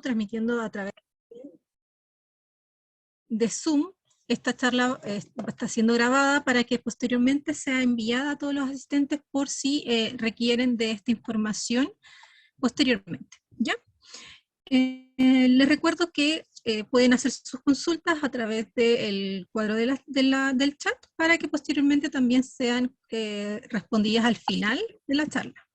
transmitiendo a través de Zoom. Esta charla está siendo grabada para que posteriormente sea enviada a todos los asistentes por si requieren de esta información posteriormente, ¿ya? Les recuerdo que pueden hacer sus consultas a través del cuadro del chat para que posteriormente también sean respondidas al final de la charla.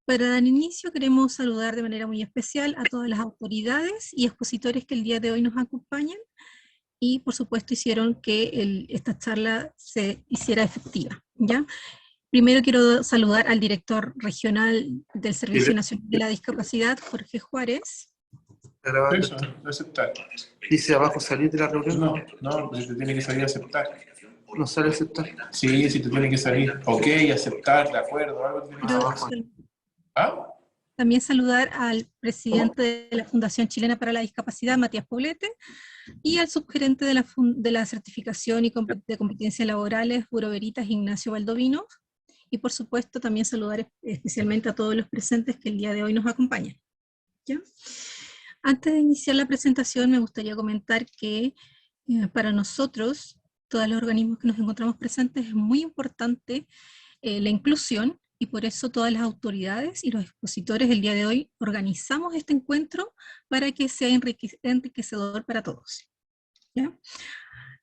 Para dar inicio queremos saludar de manera muy especial a todas las autoridades y expositores que el día de hoy nos acompañan y por supuesto hicieron que esta charla se hiciera efectiva, ¿ya? Primero quiero saludar al director regional del Servicio Nacional de la Discapacidad, Jorge Juárez. Eso, aceptar. Dice abajo salir de la reunión. No, pues te tiene que salir a aceptar. No sale aceptar. Sí, sí, te tiene que salir. Ok, aceptar, de acuerdo, algo tiene que salir. ¿Ah? También saludar al presidente de la Fundación Chilena para la Discapacidad, Matías Poblete, y al subgerente de la certificación y de competencias laborales, Bureau Veritas, Ignacio Baldovino, y por supuesto también saludar especialmente a todos los presentes que el día de hoy nos acompañan, ¿ya? Antes de iniciar la presentación me gustaría comentar que para nosotros, todos los organismos que nos encontramos presentes, es muy importante la inclusión, y por eso todas las autoridades y los expositores el día de hoy organizamos este encuentro para que sea enriquecedor para todos, ¿ya?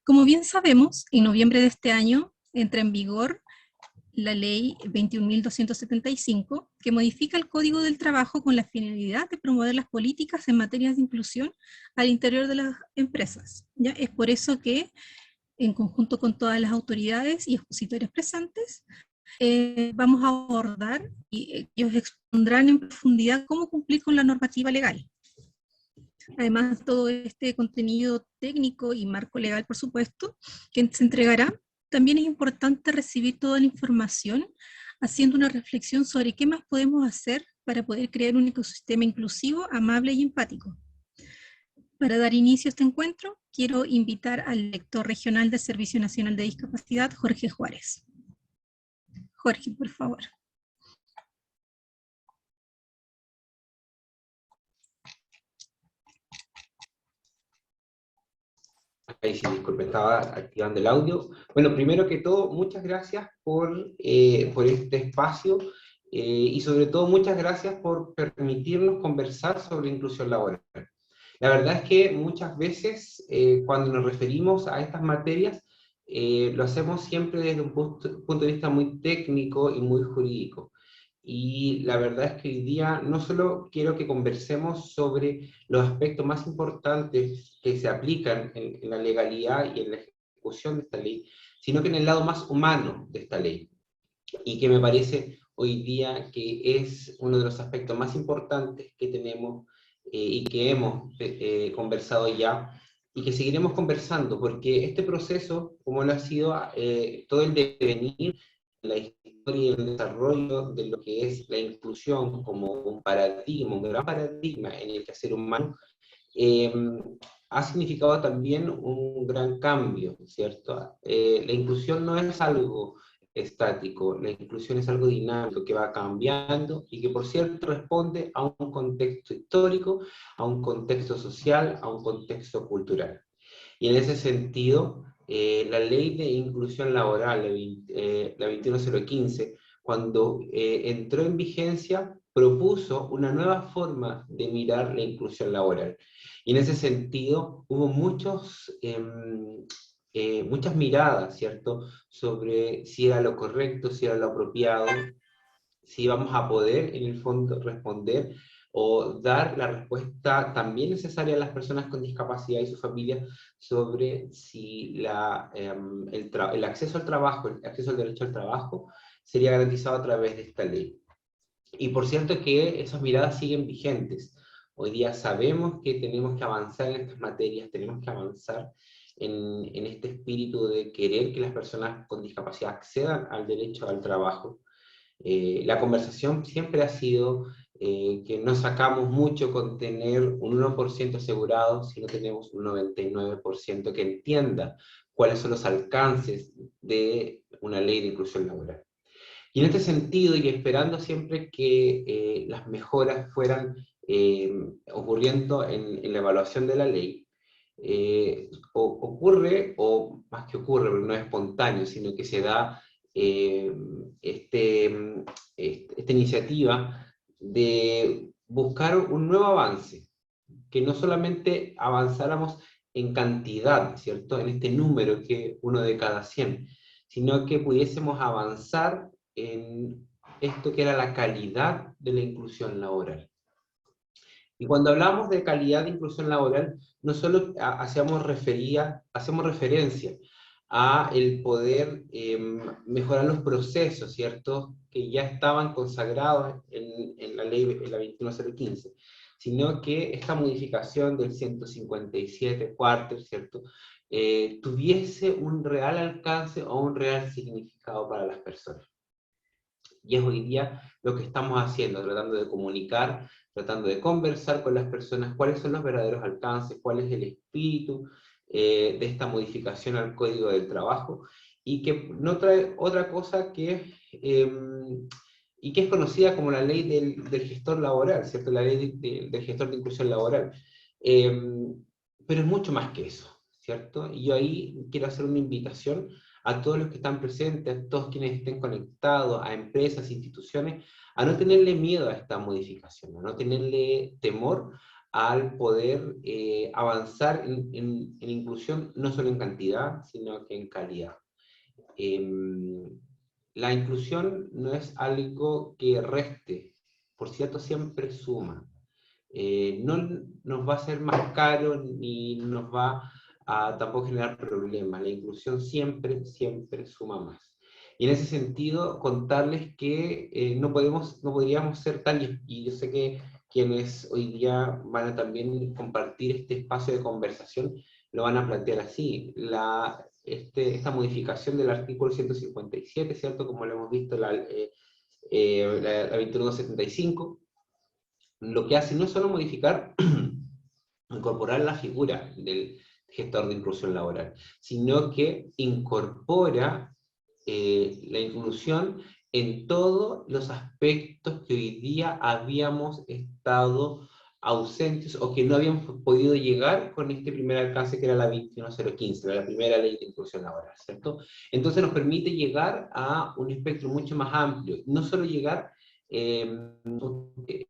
Como bien sabemos, en noviembre de este año entra en vigor la ley 21.275, que modifica el Código del Trabajo con la finalidad de promover las políticas en materia de inclusión al interior de las empresas, ¿ya? Es por eso que, en conjunto con todas las autoridades y expositores presentes, vamos a abordar y ellos expondrán en profundidad cómo cumplir con la normativa legal. Además, todo este contenido técnico y marco legal, por supuesto, que se entregará, también es importante recibir toda la información, haciendo una reflexión sobre qué más podemos hacer para poder crear un ecosistema inclusivo, amable y empático. Para dar inicio a este encuentro, quiero invitar al director regional del Servicio Nacional de Discapacidad, Jorge Juárez. Jorge, por favor. Ahí sí, disculpe, estaba activando el audio. Bueno, primero que todo, muchas gracias por este espacio y sobre todo muchas gracias por permitirnos conversar sobre inclusión laboral. La verdad es que muchas veces cuando nos referimos a estas materias lo hacemos siempre desde un punto de vista muy técnico y muy jurídico. Y la verdad es que hoy día no solo quiero que conversemos sobre los aspectos más importantes que se aplican en la legalidad y en la ejecución de esta ley, sino que en el lado más humano de esta ley. Y que me parece hoy día que es uno de los aspectos más importantes que tenemos y que hemos conversado ya, y que seguiremos conversando, porque este proceso, como lo ha sido todo el devenir, la historia y el desarrollo de lo que es la inclusión como un paradigma, un gran paradigma en el quehacer humano, ha significado también un gran cambio, ¿cierto? La inclusión no es algo estático, la inclusión es algo dinámico que va cambiando y que por cierto responde a un contexto histórico, a un contexto social, a un contexto cultural. Y en ese sentido, la ley de inclusión laboral, la 21015, cuando entró en vigencia, propuso una nueva forma de mirar la inclusión laboral. Y en ese sentido hubo muchas miradas, ¿cierto?, sobre si era lo correcto, si era lo apropiado, si íbamos a poder en el fondo responder o dar la respuesta también necesaria a las personas con discapacidad y sus familias sobre si el acceso al trabajo, el acceso al derecho al trabajo sería garantizado a través de esta ley. Y por cierto que esas miradas siguen vigentes. Hoy día sabemos que tenemos que avanzar en estas materias, tenemos que avanzar en este espíritu de querer que las personas con discapacidad accedan al derecho al trabajo. La conversación siempre ha sido que no sacamos mucho con tener un 1% asegurado si no tenemos un 99% que entienda cuáles son los alcances de una ley de inclusión laboral. Y en este sentido, y esperando siempre que las mejoras fueran ocurriendo en la evaluación de la ley, ocurre, o más que ocurre, pero no es espontáneo, sino que se da esta iniciativa de buscar un nuevo avance, que no solamente avanzáramos en cantidad, ¿cierto?, en este número que 1 de cada 100, sino que pudiésemos avanzar en esto que era la calidad de la inclusión laboral. Y cuando hablamos de calidad de inclusión laboral, no solo hacemos referencia a el poder mejorar los procesos, ¿cierto?, que ya estaban consagrados en la ley, en la 21015, sino que esta modificación del 157 cuarter, ¿cierto?, tuviese un real alcance o un real significado para las personas. Y es hoy día lo que estamos haciendo, tratando de comunicar, tratando de conversar con las personas cuáles son los verdaderos alcances, cuál es el espíritu de esta modificación al Código del Trabajo, y que no trae otra cosa que, y que es conocida como la ley del gestor laboral, ¿cierto? La ley del gestor de inclusión laboral. Pero es mucho más que eso, ¿cierto? Y yo ahí quiero hacer una invitación a todos los que están presentes, a todos quienes estén conectados, a empresas, instituciones, a no tenerle miedo a esta modificación, a no tenerle temor al poder avanzar en inclusión, no solo en cantidad, sino que en calidad. La inclusión no es algo que reste, por cierto, siempre suma. No nos va a ser más caro, ni nos va a tampoco generar problemas. La inclusión siempre, siempre suma más. Y en ese sentido, contarles que no podríamos ser tal, y yo sé que quienes hoy día van a también compartir este espacio de conversación, lo van a plantear así. Esta modificación del artículo 157, ¿cierto?, como lo hemos visto, la 2175, lo que hace no es solo modificar, incorporar la figura del gestor de inclusión laboral, sino que incorpora la inclusión en todos los aspectos que hoy día habíamos estado ausentes o que no habíamos podido llegar con este primer alcance que era la 21015, la primera ley de inclusión laboral, ¿cierto? Entonces nos permite llegar a un espectro mucho más amplio, no solo llegar, aquí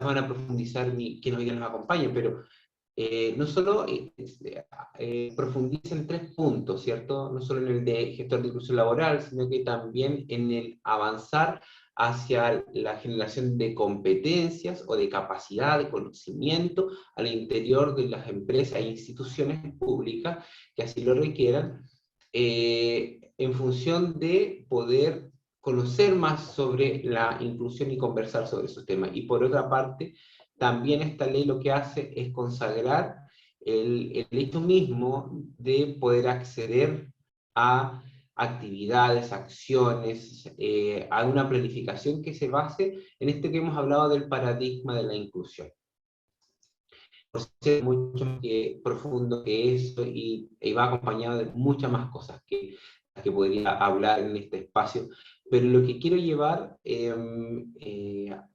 van a profundizar quienes hoy día nos acompañan, pero no solo profundiza en 3 puntos, ¿cierto? No solo en el de gestor de inclusión laboral, sino que también en el avanzar hacia la generación de competencias o de capacidad, de conocimiento al interior de las empresas e instituciones públicas que así lo requieran, en función de poder conocer más sobre la inclusión y conversar sobre esos temas. Y por otra parte, también esta ley lo que hace es consagrar el hecho mismo de poder acceder a actividades, acciones, a una planificación que se base en esto que hemos hablado del paradigma de la inclusión. Es mucho más profundo que eso y va acompañado de muchas más cosas que podría hablar en este espacio, pero lo que quiero llevar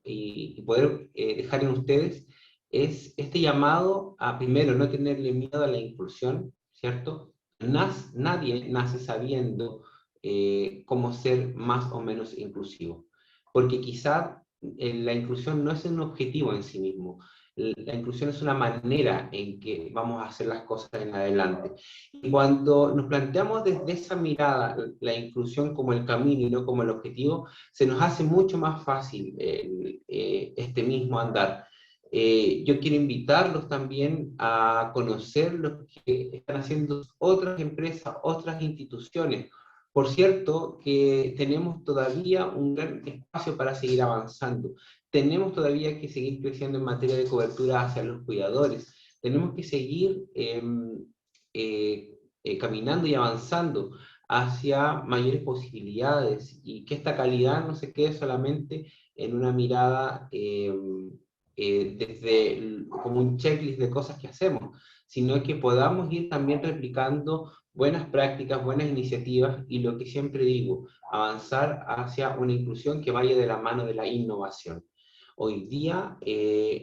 y poder dejar en ustedes es este llamado a, primero, no tenerle miedo a la inclusión, ¿cierto? Nadie nace sabiendo cómo ser más o menos inclusivo, porque quizá la inclusión no es un objetivo en sí mismo. La inclusión es una manera en que vamos a hacer las cosas en adelante. Y cuando nos planteamos desde esa mirada la inclusión como el camino y no como el objetivo, se nos hace mucho más fácil este mismo andar. Yo quiero invitarlos también a conocer lo que están haciendo otras empresas, otras instituciones. Por cierto, que tenemos todavía un gran espacio para seguir avanzando. Tenemos todavía que seguir creciendo en materia de cobertura hacia los cuidadores. Tenemos que seguir caminando y avanzando hacia mayores posibilidades y que esta calidad no se quede solamente en una mirada como un checklist de cosas que hacemos, sino que podamos ir también replicando buenas prácticas, buenas iniciativas y lo que siempre digo, avanzar hacia una inclusión que vaya de la mano de la innovación. Hoy día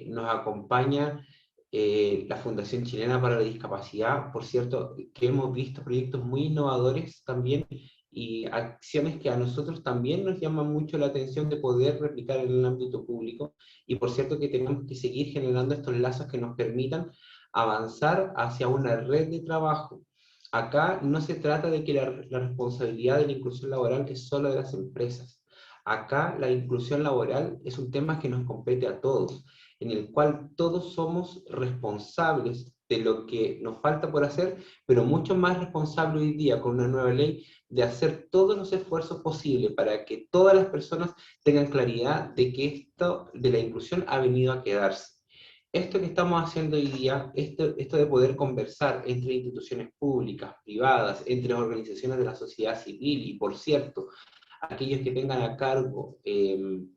nos acompaña la Fundación Chilena para la Discapacidad, por cierto, que hemos visto proyectos muy innovadores también, y acciones que a nosotros también nos llaman mucho la atención de poder replicar en el ámbito público, y por cierto que tenemos que seguir generando estos lazos que nos permitan avanzar hacia una red de trabajo. Acá no se trata de que la responsabilidad de la inclusión laboral es solo de las empresas. Acá la inclusión laboral es un tema que nos compete a todos, en el cual todos somos responsables de lo que nos falta por hacer, pero mucho más responsable hoy día con una nueva ley de hacer todos los esfuerzos posibles para que todas las personas tengan claridad de que esto de la inclusión ha venido a quedarse. Esto que estamos haciendo hoy día, esto de poder conversar entre instituciones públicas, privadas, entre organizaciones de la sociedad civil y, por cierto, aquellos que tengan a cargo el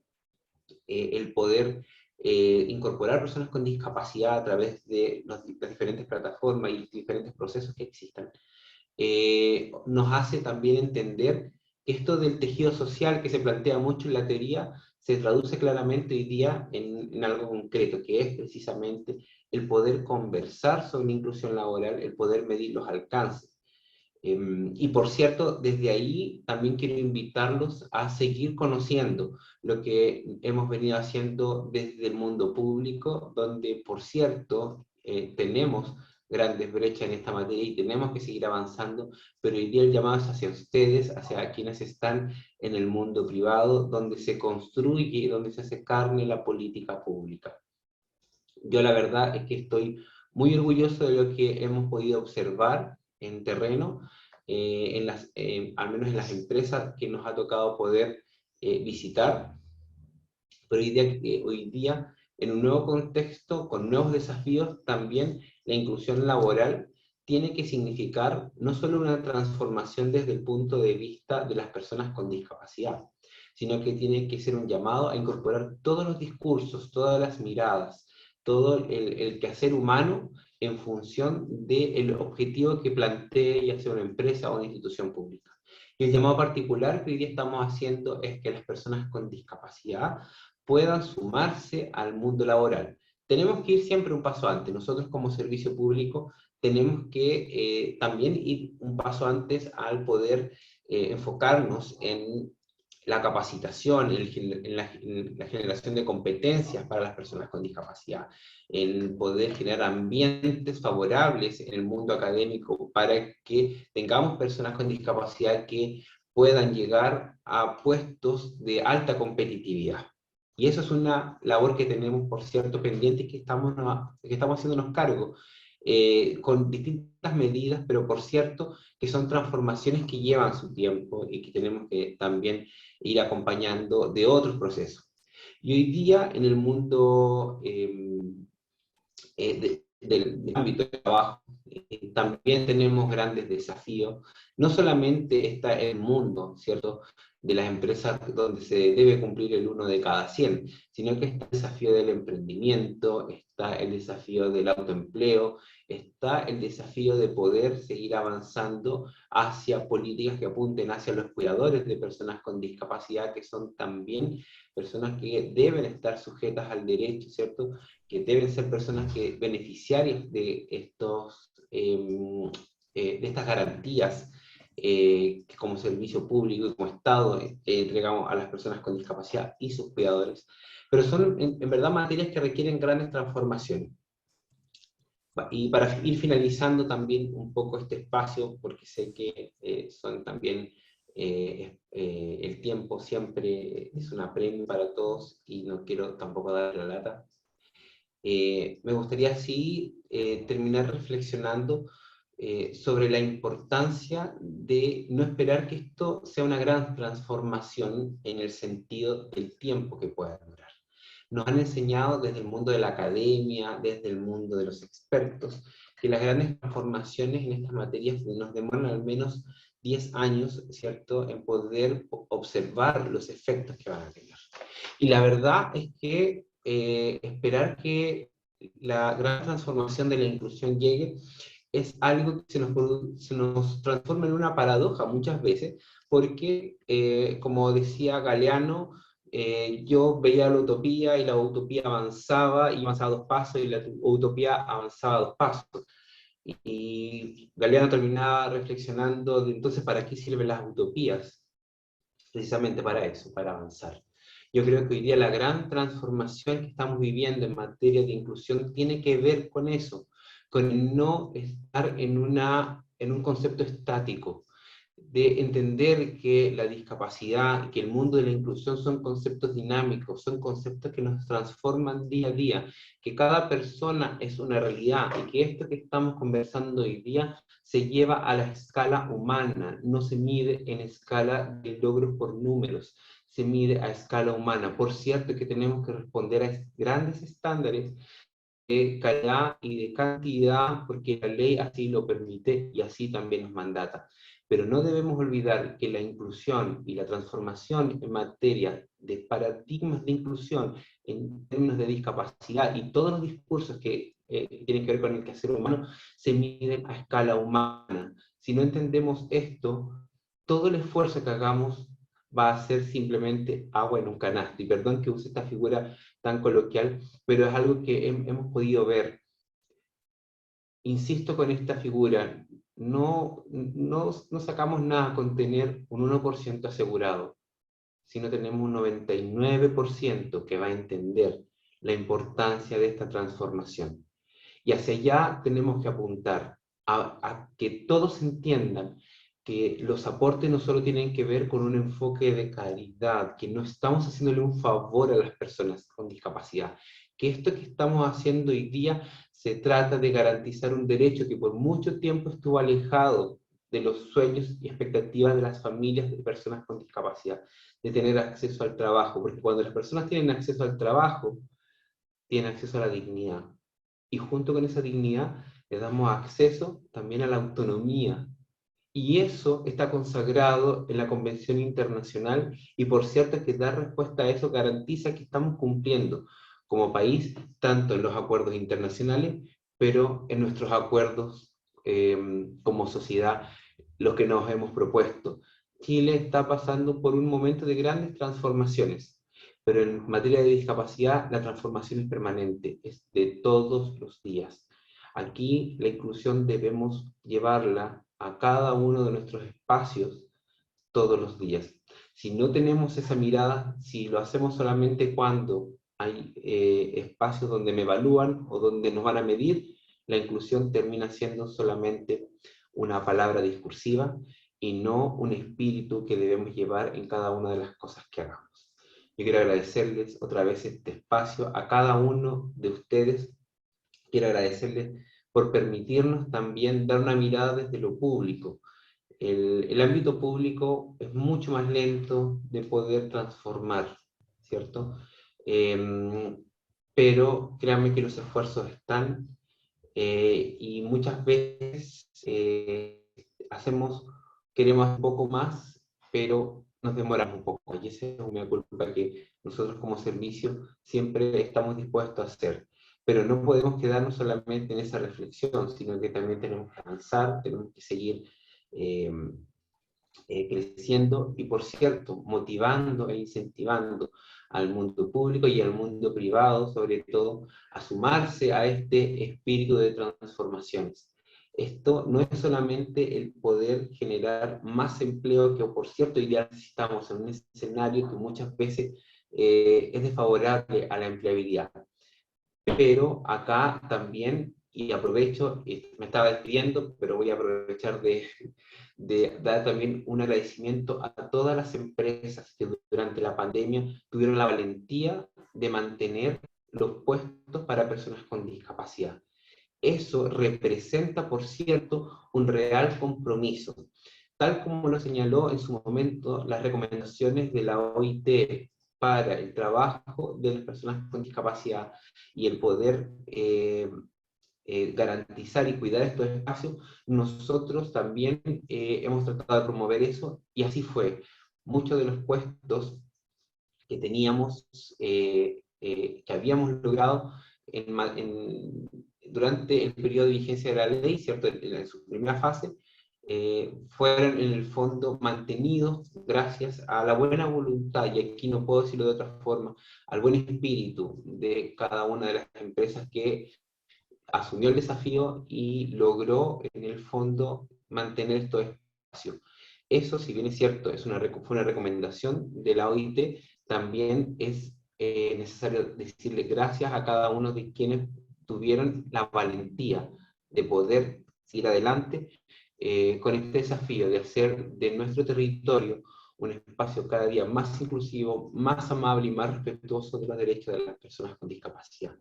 poder incorporar personas con discapacidad a través de las diferentes plataformas y diferentes procesos que existan, nos hace también entender que esto del tejido social que se plantea mucho en la teoría se traduce claramente hoy día en algo concreto, que es precisamente el poder conversar sobre inclusión laboral, el poder medir los alcances. Y por cierto, desde ahí también quiero invitarlos a seguir conociendo lo que hemos venido haciendo desde el mundo público, donde por cierto tenemos grandes brechas en esta materia y tenemos que seguir avanzando, pero hoy día el llamado es hacia ustedes, hacia quienes están en el mundo privado, donde se construye, donde se hace carne la política pública. Yo la verdad es que estoy muy orgulloso de lo que hemos podido observar en terreno, al menos en las empresas que nos ha tocado poder visitar, pero hoy día, en un nuevo contexto, con nuevos desafíos, también la inclusión laboral tiene que significar no solo una transformación desde el punto de vista de las personas con discapacidad, sino que tiene que ser un llamado a incorporar todos los discursos, todas las miradas, todo el quehacer humano en función del objetivo que plantee ya sea una empresa o una institución pública. Y el llamado particular que hoy día estamos haciendo es que las personas con discapacidad puedan sumarse al mundo laboral. Tenemos que ir siempre un paso antes. Nosotros como servicio público tenemos que también ir un paso antes al poder enfocarnos en la capacitación, en la generación de competencias para las personas con discapacidad, en poder generar ambientes favorables en el mundo académico para que tengamos personas con discapacidad que puedan llegar a puestos de alta competitividad. Y eso es una labor que tenemos, por cierto, pendiente y que estamos haciéndonos cargo, con distintas medidas, pero por cierto, que son transformaciones que llevan su tiempo y que tenemos que también ir acompañando de otros procesos. Y hoy día, en el mundo del ámbito de trabajo, también tenemos grandes desafíos. No solamente está el mundo, ¿cierto?, de las empresas donde se debe cumplir el 1 de cada 100, sino que está el desafío del emprendimiento, está el desafío del autoempleo, está el desafío de poder seguir avanzando hacia políticas que apunten hacia los cuidadores de personas con discapacidad, que son también personas que deben estar sujetas al derecho, ¿cierto?, que deben ser personas que beneficiarias de estas garantías que como servicio público y como Estado entregamos a las personas con discapacidad y sus cuidadores, pero son en verdad materias que requieren grandes transformaciones. Y para ir finalizando también un poco este espacio, porque sé que son también el tiempo siempre es un apremio para todos y no quiero tampoco dar la lata. Me gustaría así terminar reflexionando sobre la importancia de no esperar que esto sea una gran transformación en el sentido del tiempo que pueda durar. Nos han enseñado desde el mundo de la academia, desde el mundo de los expertos, que las grandes transformaciones en estas materias nos demoran al menos 10 años, ¿cierto?, en poder observar los efectos que van a tener. Y la verdad es que esperar que la gran transformación de la inclusión llegue es algo que se nos transforma en una paradoja muchas veces, porque, como decía Galeano, yo veía la utopía y la utopía avanzaba y avanzaba 2 pasos y la utopía avanzaba 2 pasos. Y Galeano terminaba reflexionando de entonces ¿para qué sirven las utopías? Precisamente para eso, para avanzar. Yo creo que hoy día la gran transformación que estamos viviendo en materia de inclusión tiene que ver con eso, con el no estar en un concepto estático, de entender que la discapacidad y que el mundo de la inclusión son conceptos dinámicos, son conceptos que nos transforman día a día, que cada persona es una realidad y que esto que estamos conversando hoy día se lleva a la escala humana, no se mide en escala de logros por números, se mide a escala humana. Por cierto que tenemos que responder a grandes estándares de calidad y de cantidad, porque la ley así lo permite y así también nos mandata. Pero no debemos olvidar que la inclusión y la transformación en materia de paradigmas de inclusión en términos de discapacidad y todos los discursos que tienen que ver con el quehacer humano se miden a escala humana. Si no entendemos esto, todo el esfuerzo que hagamos va a ser simplemente agua en un canasto. Y perdón que use esta figura tan coloquial, pero es algo que hemos podido ver. Insisto con esta figura, no sacamos nada con tener un 1% asegurado, sino tenemos un 99% que va a entender la importancia de esta transformación. Y hacia allá tenemos que apuntar, a que todos entiendan que los aportes no solo tienen que ver con un enfoque de calidad, que no estamos haciéndole un favor a las personas con discapacidad, que esto que estamos haciendo hoy día se trata de garantizar un derecho que por mucho tiempo estuvo alejado de los sueños y expectativas de las familias de personas con discapacidad, de tener acceso al trabajo, porque cuando las personas tienen acceso al trabajo, tienen acceso a la dignidad. Y junto con esa dignidad le damos acceso también a la autonomía. Y eso está consagrado en la Convención Internacional, y por cierto que dar respuesta a eso garantiza que estamos cumpliendo como país, tanto en los acuerdos internacionales, pero en nuestros acuerdos como sociedad, los que nos hemos propuesto. Chile está pasando por un momento de grandes transformaciones, pero en materia de discapacidad la transformación es permanente, es de todos los días. Aquí la inclusión debemos llevarla a cada uno de nuestros espacios todos los días. Si no tenemos esa mirada, si lo hacemos solamente cuando hay espacios donde me evalúan o donde nos van a medir, la inclusión termina siendo solamente una palabra discursiva y no un espíritu que debemos llevar en cada una de las cosas que hagamos. Yo quiero agradecerles otra vez este espacio a cada uno de ustedes. Quiero agradecerles por permitirnos también dar una mirada desde lo público. El ámbito público es mucho más lento de poder transformar, ¿cierto? Pero créanme que los esfuerzos están, y muchas veces queremos un poco más, pero nos demoramos un poco. Y esa es una culpa que nosotros como servicio siempre estamos dispuestos a hacer. Pero no podemos quedarnos solamente en esa reflexión, sino que también tenemos que avanzar, tenemos que seguir creciendo y, por cierto, motivando e incentivando al mundo público y al mundo privado, sobre todo, a sumarse a este espíritu de transformaciones. Esto no es solamente el poder generar más empleo, que por cierto hoy día necesitamos en un escenario que muchas veces es desfavorable a la empleabilidad. Pero acá también, y aprovecho, me estaba despidiendo, pero voy a aprovechar de dar también un agradecimiento a todas las empresas que durante la pandemia tuvieron la valentía de mantener los puestos para personas con discapacidad. Eso representa, por cierto, un real compromiso, tal como lo señaló en su momento las recomendaciones de la OIT para el trabajo de las personas con discapacidad y el poder garantizar y cuidar estos espacios. Nosotros también hemos tratado de promover eso, y así fue. Muchos de los puestos que teníamos, que habíamos logrado durante el periodo de vigencia de la ley, ¿cierto? En su primera fase, fueron en el fondo mantenidos gracias a la buena voluntad, y aquí no puedo decirlo de otra forma, al buen espíritu de cada una de las empresas que asumió el desafío y logró en el fondo mantener estos espacios. Eso, si bien es cierto, fue una recomendación de la OIT, también es necesario decirle gracias a cada uno de quienes tuvieron la valentía de poder seguir adelante con este desafío de hacer de nuestro territorio un espacio cada día más inclusivo, más amable y más respetuoso de los derechos de las personas con discapacidad.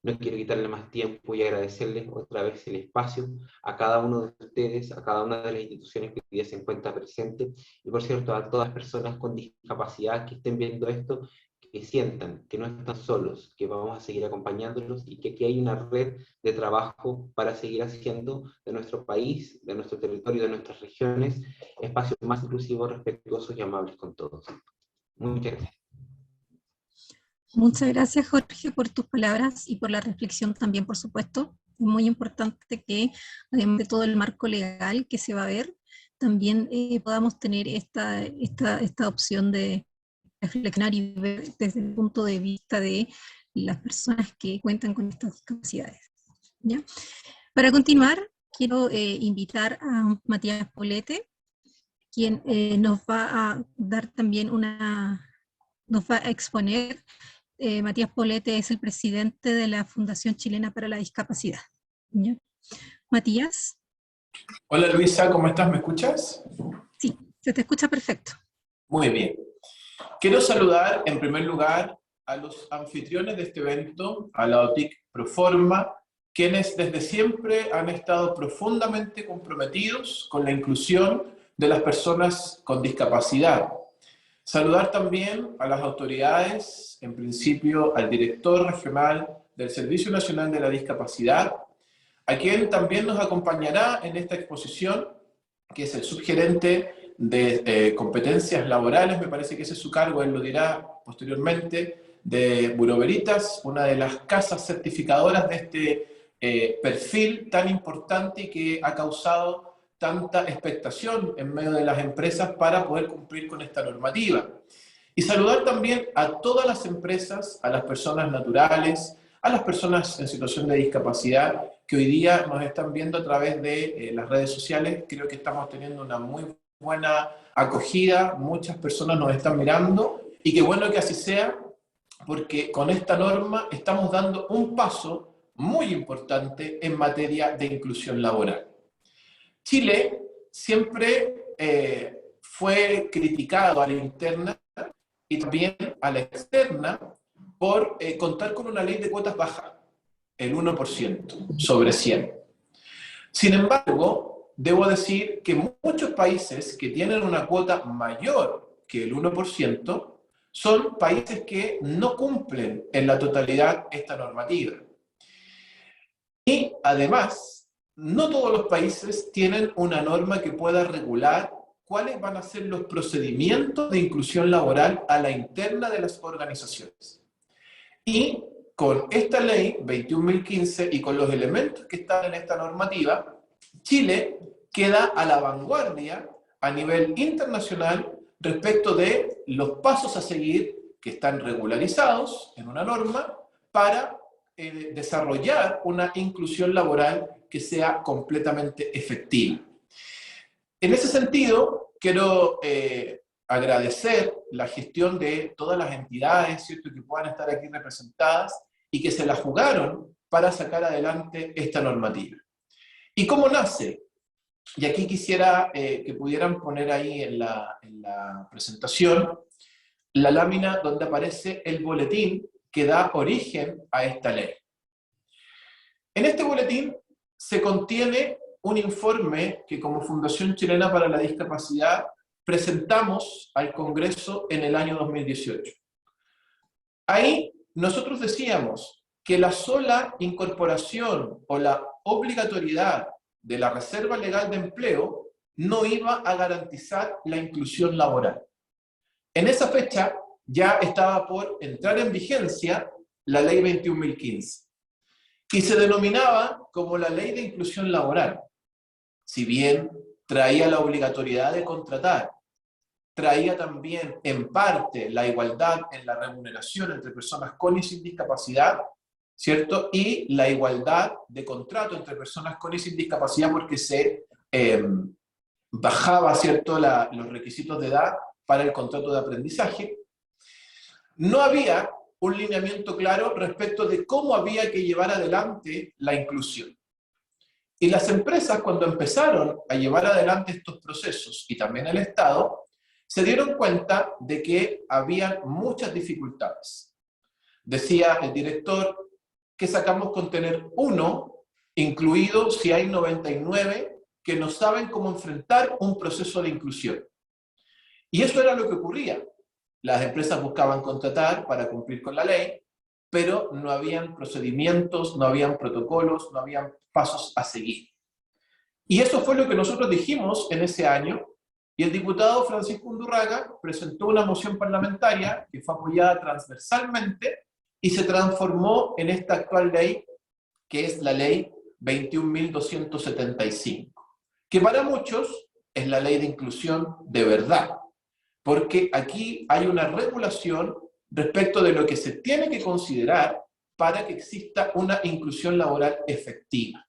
No quiero quitarle más tiempo y agradecerles otra vez el espacio a cada uno de ustedes, a cada una de las instituciones que hoy día se encuentra presente, y por cierto a todas las personas con discapacidad que estén viendo esto, que sientan que no están solos, que vamos a seguir acompañándolos y que aquí hay una red de trabajo para seguir haciendo de nuestro país, de nuestro territorio, de nuestras regiones, espacios más inclusivos, respetuosos y amables con todos. Muchas gracias. Muchas gracias, Jorge, por tus palabras y por la reflexión también, por supuesto. Es muy importante que, además de todo el marco legal que se va a ver, también podamos tener esta opción de reflexionar y ver desde el punto de vista de las personas que cuentan con estas discapacidades. ¿Ya? Para continuar, quiero invitar a Matías Poblete, quien nos va a dar también nos va a exponer. Matías Poblete es el presidente de la Fundación Chilena para la Discapacidad. ¿Ya? Matías. Hola Luisa, ¿cómo estás? ¿Me escuchas? Sí, se te escucha perfecto. Muy bien. Quiero saludar en primer lugar a los anfitriones de este evento, a la OTIC Proforma, quienes desde siempre han estado profundamente comprometidos con la inclusión de las personas con discapacidad. Saludar también a las autoridades, en principio al director regional del Servicio Nacional de la Discapacidad, a quien también nos acompañará en esta exposición, que es el subgerente de competencias laborales, me parece que ese es su cargo, él lo dirá posteriormente, de Bureau Veritas, una de las casas certificadoras de este perfil tan importante y que ha causado tanta expectación en medio de las empresas para poder cumplir con esta normativa. Y saludar también a todas las empresas, a las personas naturales, a las personas en situación de discapacidad que hoy día nos están viendo a través de las redes sociales. Creo que estamos teniendo una muy buena acogida, muchas personas nos están mirando y qué bueno que así sea, porque con esta norma estamos dando un paso muy importante en materia de inclusión laboral. Chile siempre fue criticado a la interna y también a la externa por contar con una ley de cuotas baja, el 1% sobre 100. Sin embargo, debo decir que muchos países que tienen una cuota mayor que el 1% son países que no cumplen en la totalidad esta normativa. Y además, no todos los países tienen una norma que pueda regular cuáles van a ser los procedimientos de inclusión laboral a la interna de las organizaciones. Y con esta ley 21.015 y con los elementos que están en esta normativa, Chile queda a la vanguardia a nivel internacional respecto de los pasos a seguir que están regularizados en una norma para desarrollar una inclusión laboral que sea completamente efectiva. En ese sentido, quiero agradecer la gestión de todas las entidades, ¿cierto?, que puedan estar aquí representadas y que se la jugaron para sacar adelante esta normativa. ¿Y cómo nace? Y aquí quisiera que pudieran poner ahí en la presentación la lámina donde aparece el boletín que da origen a esta ley. En este boletín se contiene un informe que como Fundación Chilena para la Discapacidad presentamos al Congreso en el año 2018. Ahí nosotros decíamos que la sola incorporación o la obligatoriedad de la reserva legal de empleo no iba a garantizar la inclusión laboral. En esa fecha ya estaba por entrar en vigencia la ley 21.015 y se denominaba como la ley de inclusión laboral. Si bien traía la obligatoriedad de contratar, traía también en parte la igualdad en la remuneración entre personas con y sin discapacidad, ¿cierto? Y la igualdad de contrato entre personas con y sin discapacidad, porque se bajaba, ¿cierto?, los requisitos de edad para el contrato de aprendizaje. No había un lineamiento claro respecto de cómo había que llevar adelante la inclusión. Y las empresas, cuando empezaron a llevar adelante estos procesos, y también el Estado, se dieron cuenta de que había muchas dificultades. Decía el director que sacamos con tener uno incluido si hay 99 que no saben cómo enfrentar un proceso de inclusión. Y eso era lo que ocurría. Las empresas buscaban contratar para cumplir con la ley, pero no habían procedimientos, no habían protocolos, no habían pasos a seguir. Y eso fue lo que nosotros dijimos en ese año, y el diputado Francisco Undurraga presentó una moción parlamentaria que fue apoyada transversalmente y se transformó en esta actual ley, que es la ley 21.275, que para muchos es la ley de inclusión de verdad, porque aquí hay una regulación respecto de lo que se tiene que considerar para que exista una inclusión laboral efectiva.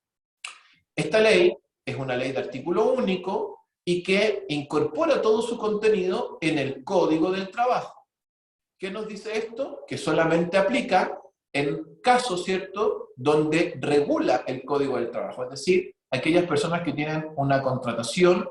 Esta ley es una ley de artículo único y que incorpora todo su contenido en el Código del Trabajo. ¿Qué nos dice esto? Que solamente aplica en casos, ¿cierto?, donde regula el Código del Trabajo, es decir, aquellas personas que tienen una contratación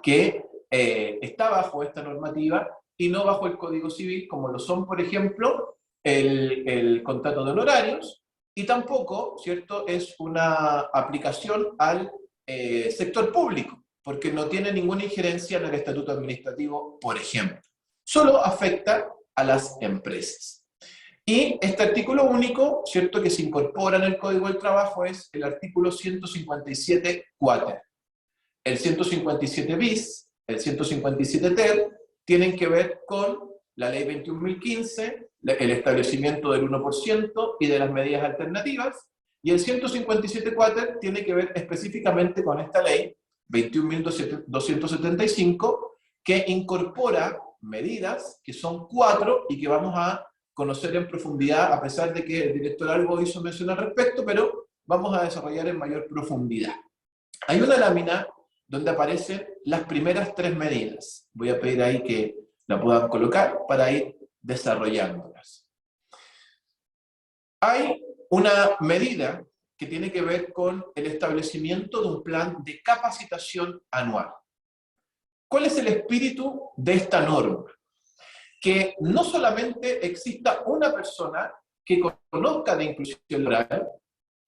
que está bajo esta normativa y no bajo el Código Civil, como lo son, por ejemplo, el contrato de honorarios, y tampoco, ¿cierto?, es una aplicación al sector público, porque no tiene ninguna injerencia en el estatuto administrativo, por ejemplo. Solo afecta a las empresas. Y este artículo único, ¿cierto?, que se incorpora en el Código del Trabajo es el artículo 157 quater. El 157 bis, el 157 ter, tienen que ver con la ley 21.015, el establecimiento del 1% y de las medidas alternativas, y el 157 quater tiene que ver específicamente con esta ley 21.275, que incorpora medidas que son 4 y que vamos a conocer en profundidad, a pesar de que el director algo hizo mención al respecto, pero vamos a desarrollar en mayor profundidad. Hay una lámina donde aparecen las primeras 3 medidas. Voy a pedir ahí que la puedan colocar para ir desarrollándolas. Hay una medida que tiene que ver con el establecimiento de un plan de capacitación anual. ¿Cuál es el espíritu de esta norma? Que no solamente exista una persona que conozca de inclusión laboral,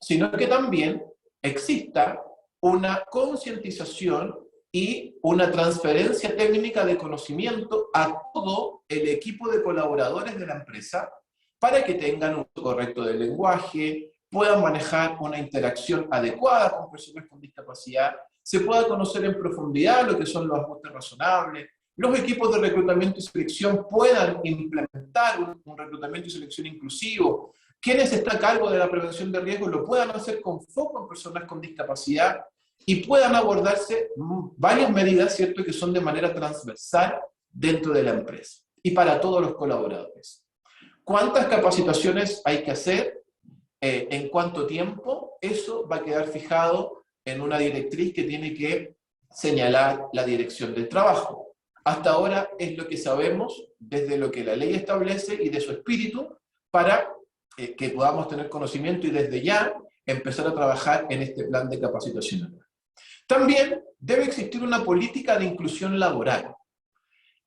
sino que también exista una concientización y una transferencia técnica de conocimiento a todo el equipo de colaboradores de la empresa para que tengan un uso correcto del lenguaje, puedan manejar una interacción adecuada con personas con discapacidad, se pueda conocer en profundidad lo que son los ajustes razonables, los equipos de reclutamiento y selección puedan implementar un reclutamiento y selección inclusivo, quienes están a cargo de la prevención de riesgos lo puedan hacer con foco en personas con discapacidad y puedan abordarse varias medidas, ¿cierto?, que son de manera transversal dentro de la empresa y para todos los colaboradores. ¿Cuántas capacitaciones hay que hacer? ¿En cuánto tiempo? Eso va a quedar fijado en una directriz que tiene que señalar la Dirección del Trabajo. Hasta ahora es lo que sabemos desde lo que la ley establece y de su espíritu para que podamos tener conocimiento y desde ya empezar a trabajar en este plan de capacitación. También debe existir una política de inclusión laboral.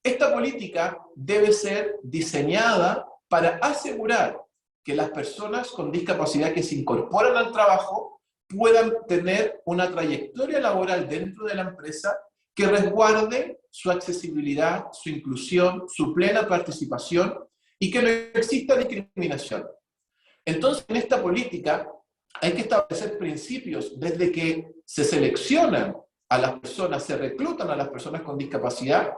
Esta política debe ser diseñada para asegurar que las personas con discapacidad que se incorporan al trabajo puedan tener una trayectoria laboral dentro de la empresa que resguarde su accesibilidad, su inclusión, su plena participación y que no exista discriminación. Entonces, en esta política hay que establecer principios desde que se seleccionan a las personas, se reclutan a las personas con discapacidad,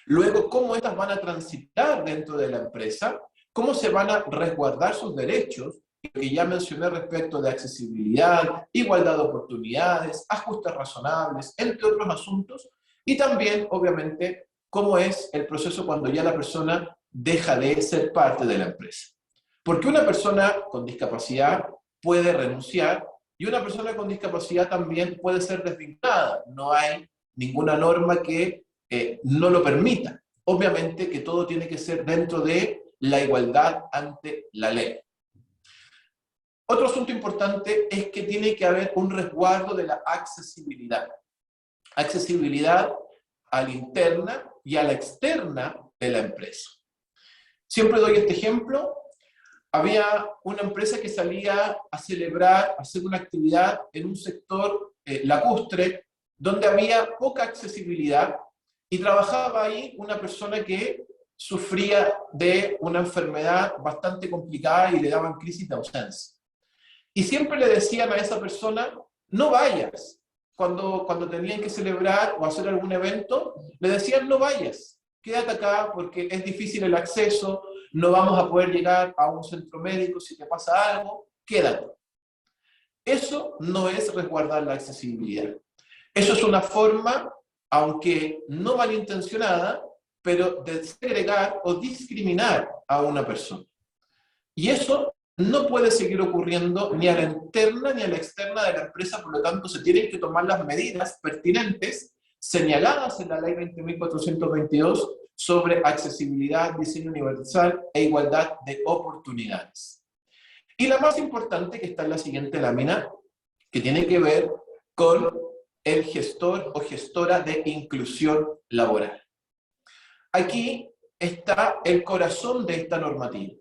luego cómo estas van a transitar dentro de la empresa, cómo se van a resguardar sus derechos y lo que ya mencioné respecto de accesibilidad, igualdad de oportunidades, ajustes razonables, entre otros asuntos, y también, obviamente, cómo es el proceso cuando ya la persona deja de ser parte de la empresa. Porque una persona con discapacidad puede renunciar y una persona con discapacidad también puede ser desvinculada. No hay ninguna norma que no lo permita. Obviamente que todo tiene que ser dentro de la igualdad ante la ley. Otro asunto importante es que tiene que haber un resguardo de la accesibilidad. Accesibilidad a la interna y a la externa de la empresa. Siempre doy este ejemplo. Había una empresa que salía a celebrar, a hacer una actividad en un sector lacustre, donde había poca accesibilidad, y trabajaba ahí una persona que sufría de una enfermedad bastante complicada y le daban crisis de ausencia. Y siempre le decían a esa persona, no vayas. Cuando tenían que celebrar o hacer algún evento, le decían, no vayas, quédate acá porque es difícil el acceso, no vamos a poder llegar a un centro médico si te pasa algo, quédate. Eso no es resguardar la accesibilidad. Eso es una forma, aunque no malintencionada, pero de segregar o discriminar a una persona. Y eso no puede seguir ocurriendo ni a la interna ni a la externa de la empresa, por lo tanto se tienen que tomar las medidas pertinentes señaladas en la Ley 20.422 sobre accesibilidad, diseño universal e igualdad de oportunidades. Y la más importante, que está en la siguiente lámina, que tiene que ver con el gestor o gestora de inclusión laboral. Aquí está el corazón de esta normativa.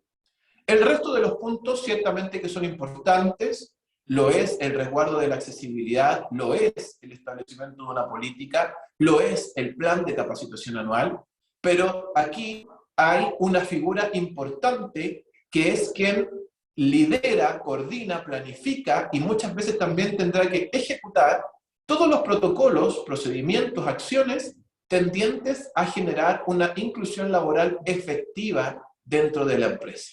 El resto de los puntos ciertamente que son importantes, lo es el resguardo de la accesibilidad, lo es el establecimiento de una política, lo es el plan de capacitación anual, pero aquí hay una figura importante que es quien lidera, coordina, planifica y muchas veces también tendrá que ejecutar todos los protocolos, procedimientos, acciones tendientes a generar una inclusión laboral efectiva dentro de la empresa.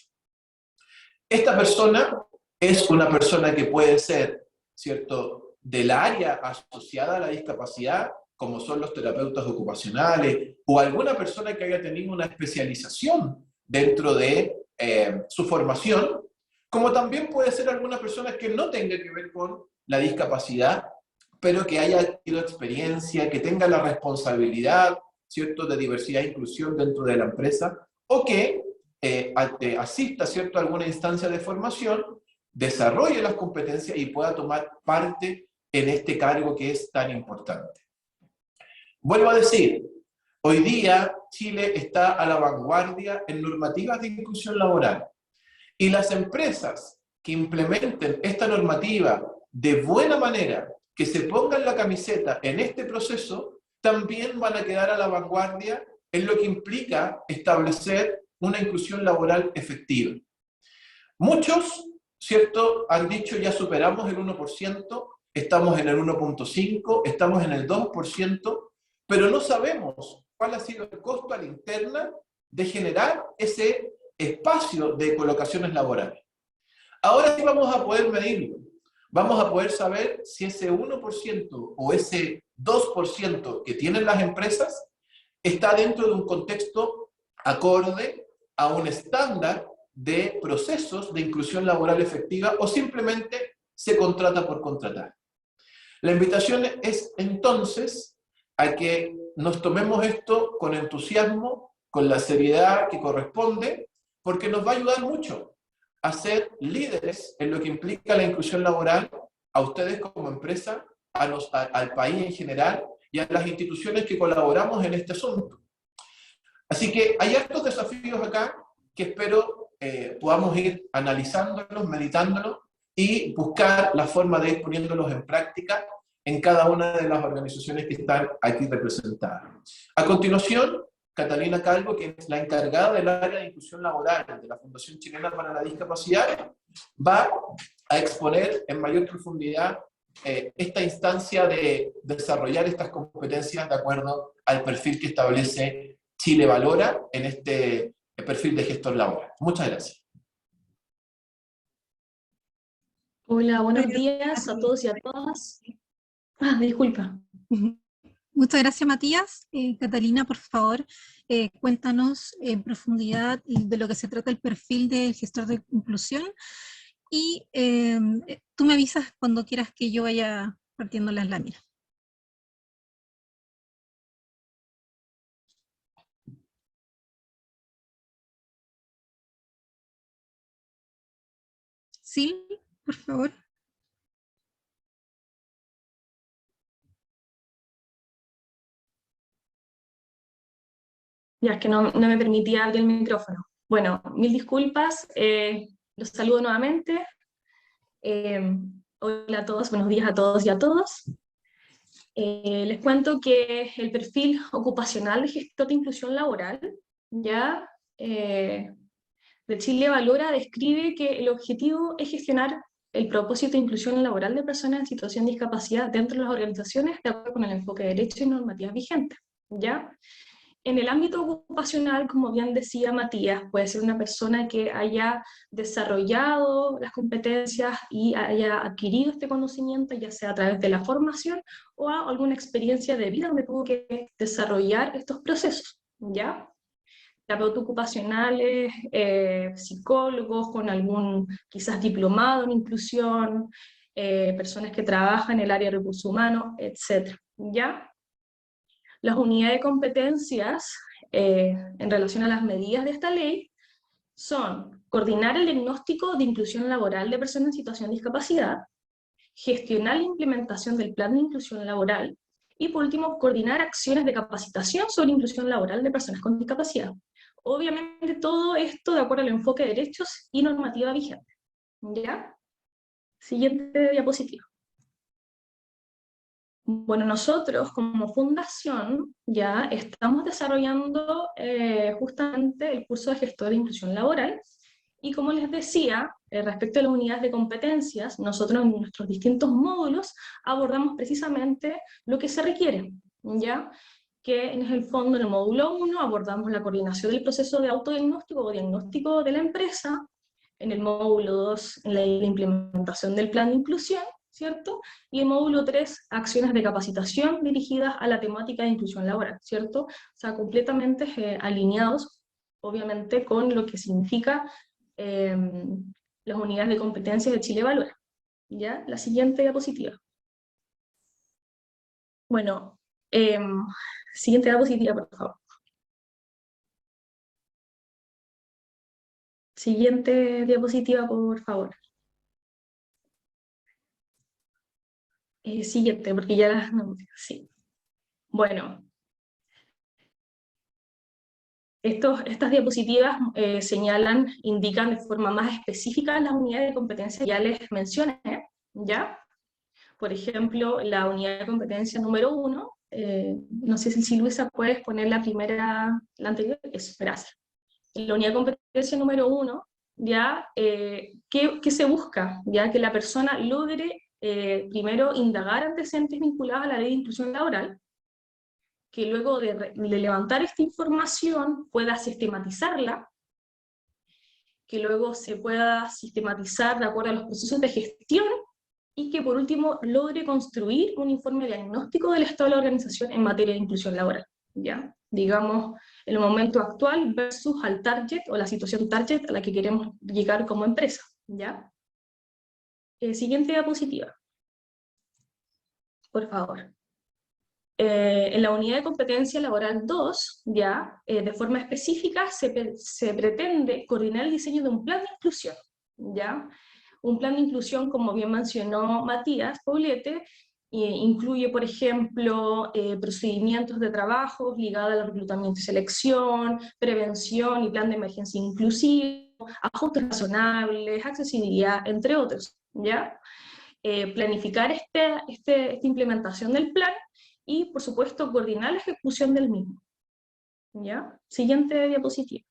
Esta persona es una persona que puede ser, ¿cierto?, del área asociada a la discapacidad, como son los terapeutas ocupacionales, o alguna persona que haya tenido una especialización dentro de su formación, como también puede ser alguna persona que no tenga que ver con la discapacidad, pero que haya tenido experiencia, que tenga la responsabilidad, ¿cierto?, de diversidad e inclusión dentro de la empresa, o que asista, ¿cierto?, a alguna instancia de formación, desarrolle las competencias y pueda tomar parte en este cargo que es tan importante. Vuelvo a decir, hoy día Chile está a la vanguardia en normativas de inclusión laboral, y las empresas que implementen esta normativa de buena manera, que se pongan la camiseta en este proceso, también van a quedar a la vanguardia en lo que implica establecer una inclusión laboral efectiva. Muchos, ¿cierto?, han dicho ya superamos el 1%, estamos en el 1.5%, estamos en el 2%, pero no sabemos cuál ha sido el costo a la interna de generar ese espacio de colocaciones laborales. Ahora sí vamos a poder medirlo. Vamos a poder saber si ese 1% o ese 2% que tienen las empresas está dentro de un contexto acorde a un estándar de procesos de inclusión laboral efectiva o simplemente se contrata por contratar. La invitación es entonces a que nos tomemos esto con entusiasmo, con la seriedad que corresponde, porque nos va a ayudar mucho a ser líderes en lo que implica la inclusión laboral, a ustedes como empresa, al país en general y a las instituciones que colaboramos en este asunto. Así que hay hartos desafíos acá que espero podamos ir analizándolos, meditándolos y buscar la forma de ir poniéndolos en práctica en cada una de las organizaciones que están aquí representadas. A continuación, Catalina Calvo, que es la encargada del área de inclusión laboral de la Fundación Chilena para la Discapacidad, va a exponer en mayor profundidad esta instancia de desarrollar estas competencias de acuerdo al perfil que establece Chile Valora en este perfil de gestor laboral. Muchas gracias. Hola, buenos días a todos y a todas. Disculpa. Muchas gracias, Matías. Catalina, por favor, cuéntanos en profundidad de lo que se trata el perfil del gestor de inclusión y tú me avisas cuando quieras que yo vaya partiendo las láminas. Sí, por favor. Ya, es que no me permitía abrir el micrófono. Bueno, mil disculpas, los saludo nuevamente. Hola a todos, buenos días a todos y a todos. Les cuento que el perfil ocupacional de gestor de inclusión laboral, ya, de Chile Valora describe que el objetivo es gestionar el propósito de inclusión laboral de personas en situación de discapacidad dentro de las organizaciones de acuerdo con el enfoque de derecho y normativas vigentes, ¿ya? En el ámbito ocupacional, como bien decía Matías, puede ser una persona que haya desarrollado las competencias y haya adquirido este conocimiento, ya sea a través de la formación o alguna experiencia de vida donde tuvo que desarrollar estos procesos, ¿ya? Terapeutas ocupacionales, psicólogos con algún quizás diplomado en inclusión, personas que trabajan en el área de recursos humanos, etc. ¿Ya? Las unidades de competencias en relación a las medidas de esta ley son coordinar el diagnóstico de inclusión laboral de personas en situación de discapacidad, gestionar la implementación del plan de inclusión laboral y, por último, coordinar acciones de capacitación sobre inclusión laboral de personas con discapacidad. Obviamente todo esto de acuerdo al enfoque de derechos y normativa vigente. ¿Ya? Siguiente diapositiva. Bueno, nosotros como fundación ya estamos desarrollando justamente el curso de gestor de inclusión laboral, y como les decía, respecto a las unidades de competencias, nosotros en nuestros distintos módulos abordamos precisamente lo que se requiere, ¿ya? Que en el fondo, en el módulo 1, abordamos la coordinación del proceso de autodiagnóstico o diagnóstico de la empresa, en el módulo 2, la implementación del plan de inclusión, ¿cierto? Y el módulo 3, acciones de capacitación dirigidas a la temática de inclusión laboral, ¿cierto? O sea, completamente alineados, obviamente, con lo que significa las unidades de competencia de Chile Valora. ¿Ya? La siguiente diapositiva. Bueno, siguiente diapositiva, por favor. Siguiente diapositiva, por favor. Siguiente, porque ya las... No, sí. Bueno. Estas diapositivas señalan, indican de forma más específica las unidades de competencia que ya les mencioné, ¿ya? Por ejemplo, la unidad de competencia número 1, no sé si Luisa puedes poner la primera, la anterior, eso, gracias. En la unidad de competencia número 1, ya, ¿qué se busca? Ya que la persona logre primero indagar antecedentes vinculados a la ley de inclusión laboral, que luego de levantar esta información pueda sistematizarla, que luego se pueda sistematizar de acuerdo a los procesos de gestión, y que por último logre construir un informe diagnóstico del estado de la organización en materia de inclusión laboral, ¿ya? Digamos, el momento actual versus al target o la situación target a la que queremos llegar como empresa, ¿ya? Siguiente diapositiva. Por favor. En la unidad de competencia laboral 2, ya, de forma específica, se pretende coordinar el diseño de un plan de inclusión, ¿ya? Un plan de inclusión, como bien mencionó Matías Poblete, incluye, por ejemplo, procedimientos de trabajo ligados al reclutamiento y selección, prevención y plan de emergencia inclusivo, ajustes razonables, accesibilidad, entre otros, ¿ya? Planificar esta implementación del plan, y, por supuesto, coordinar la ejecución del mismo. ¿Ya? Siguiente diapositiva.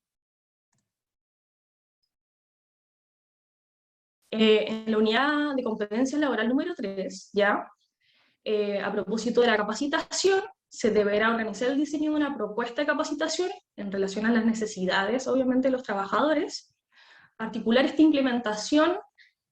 En la unidad de competencia laboral número 3, ¿ya? A propósito de la capacitación, se deberá organizar el diseño de una propuesta de capacitación en relación a las necesidades, obviamente, de los trabajadores, articular esta implementación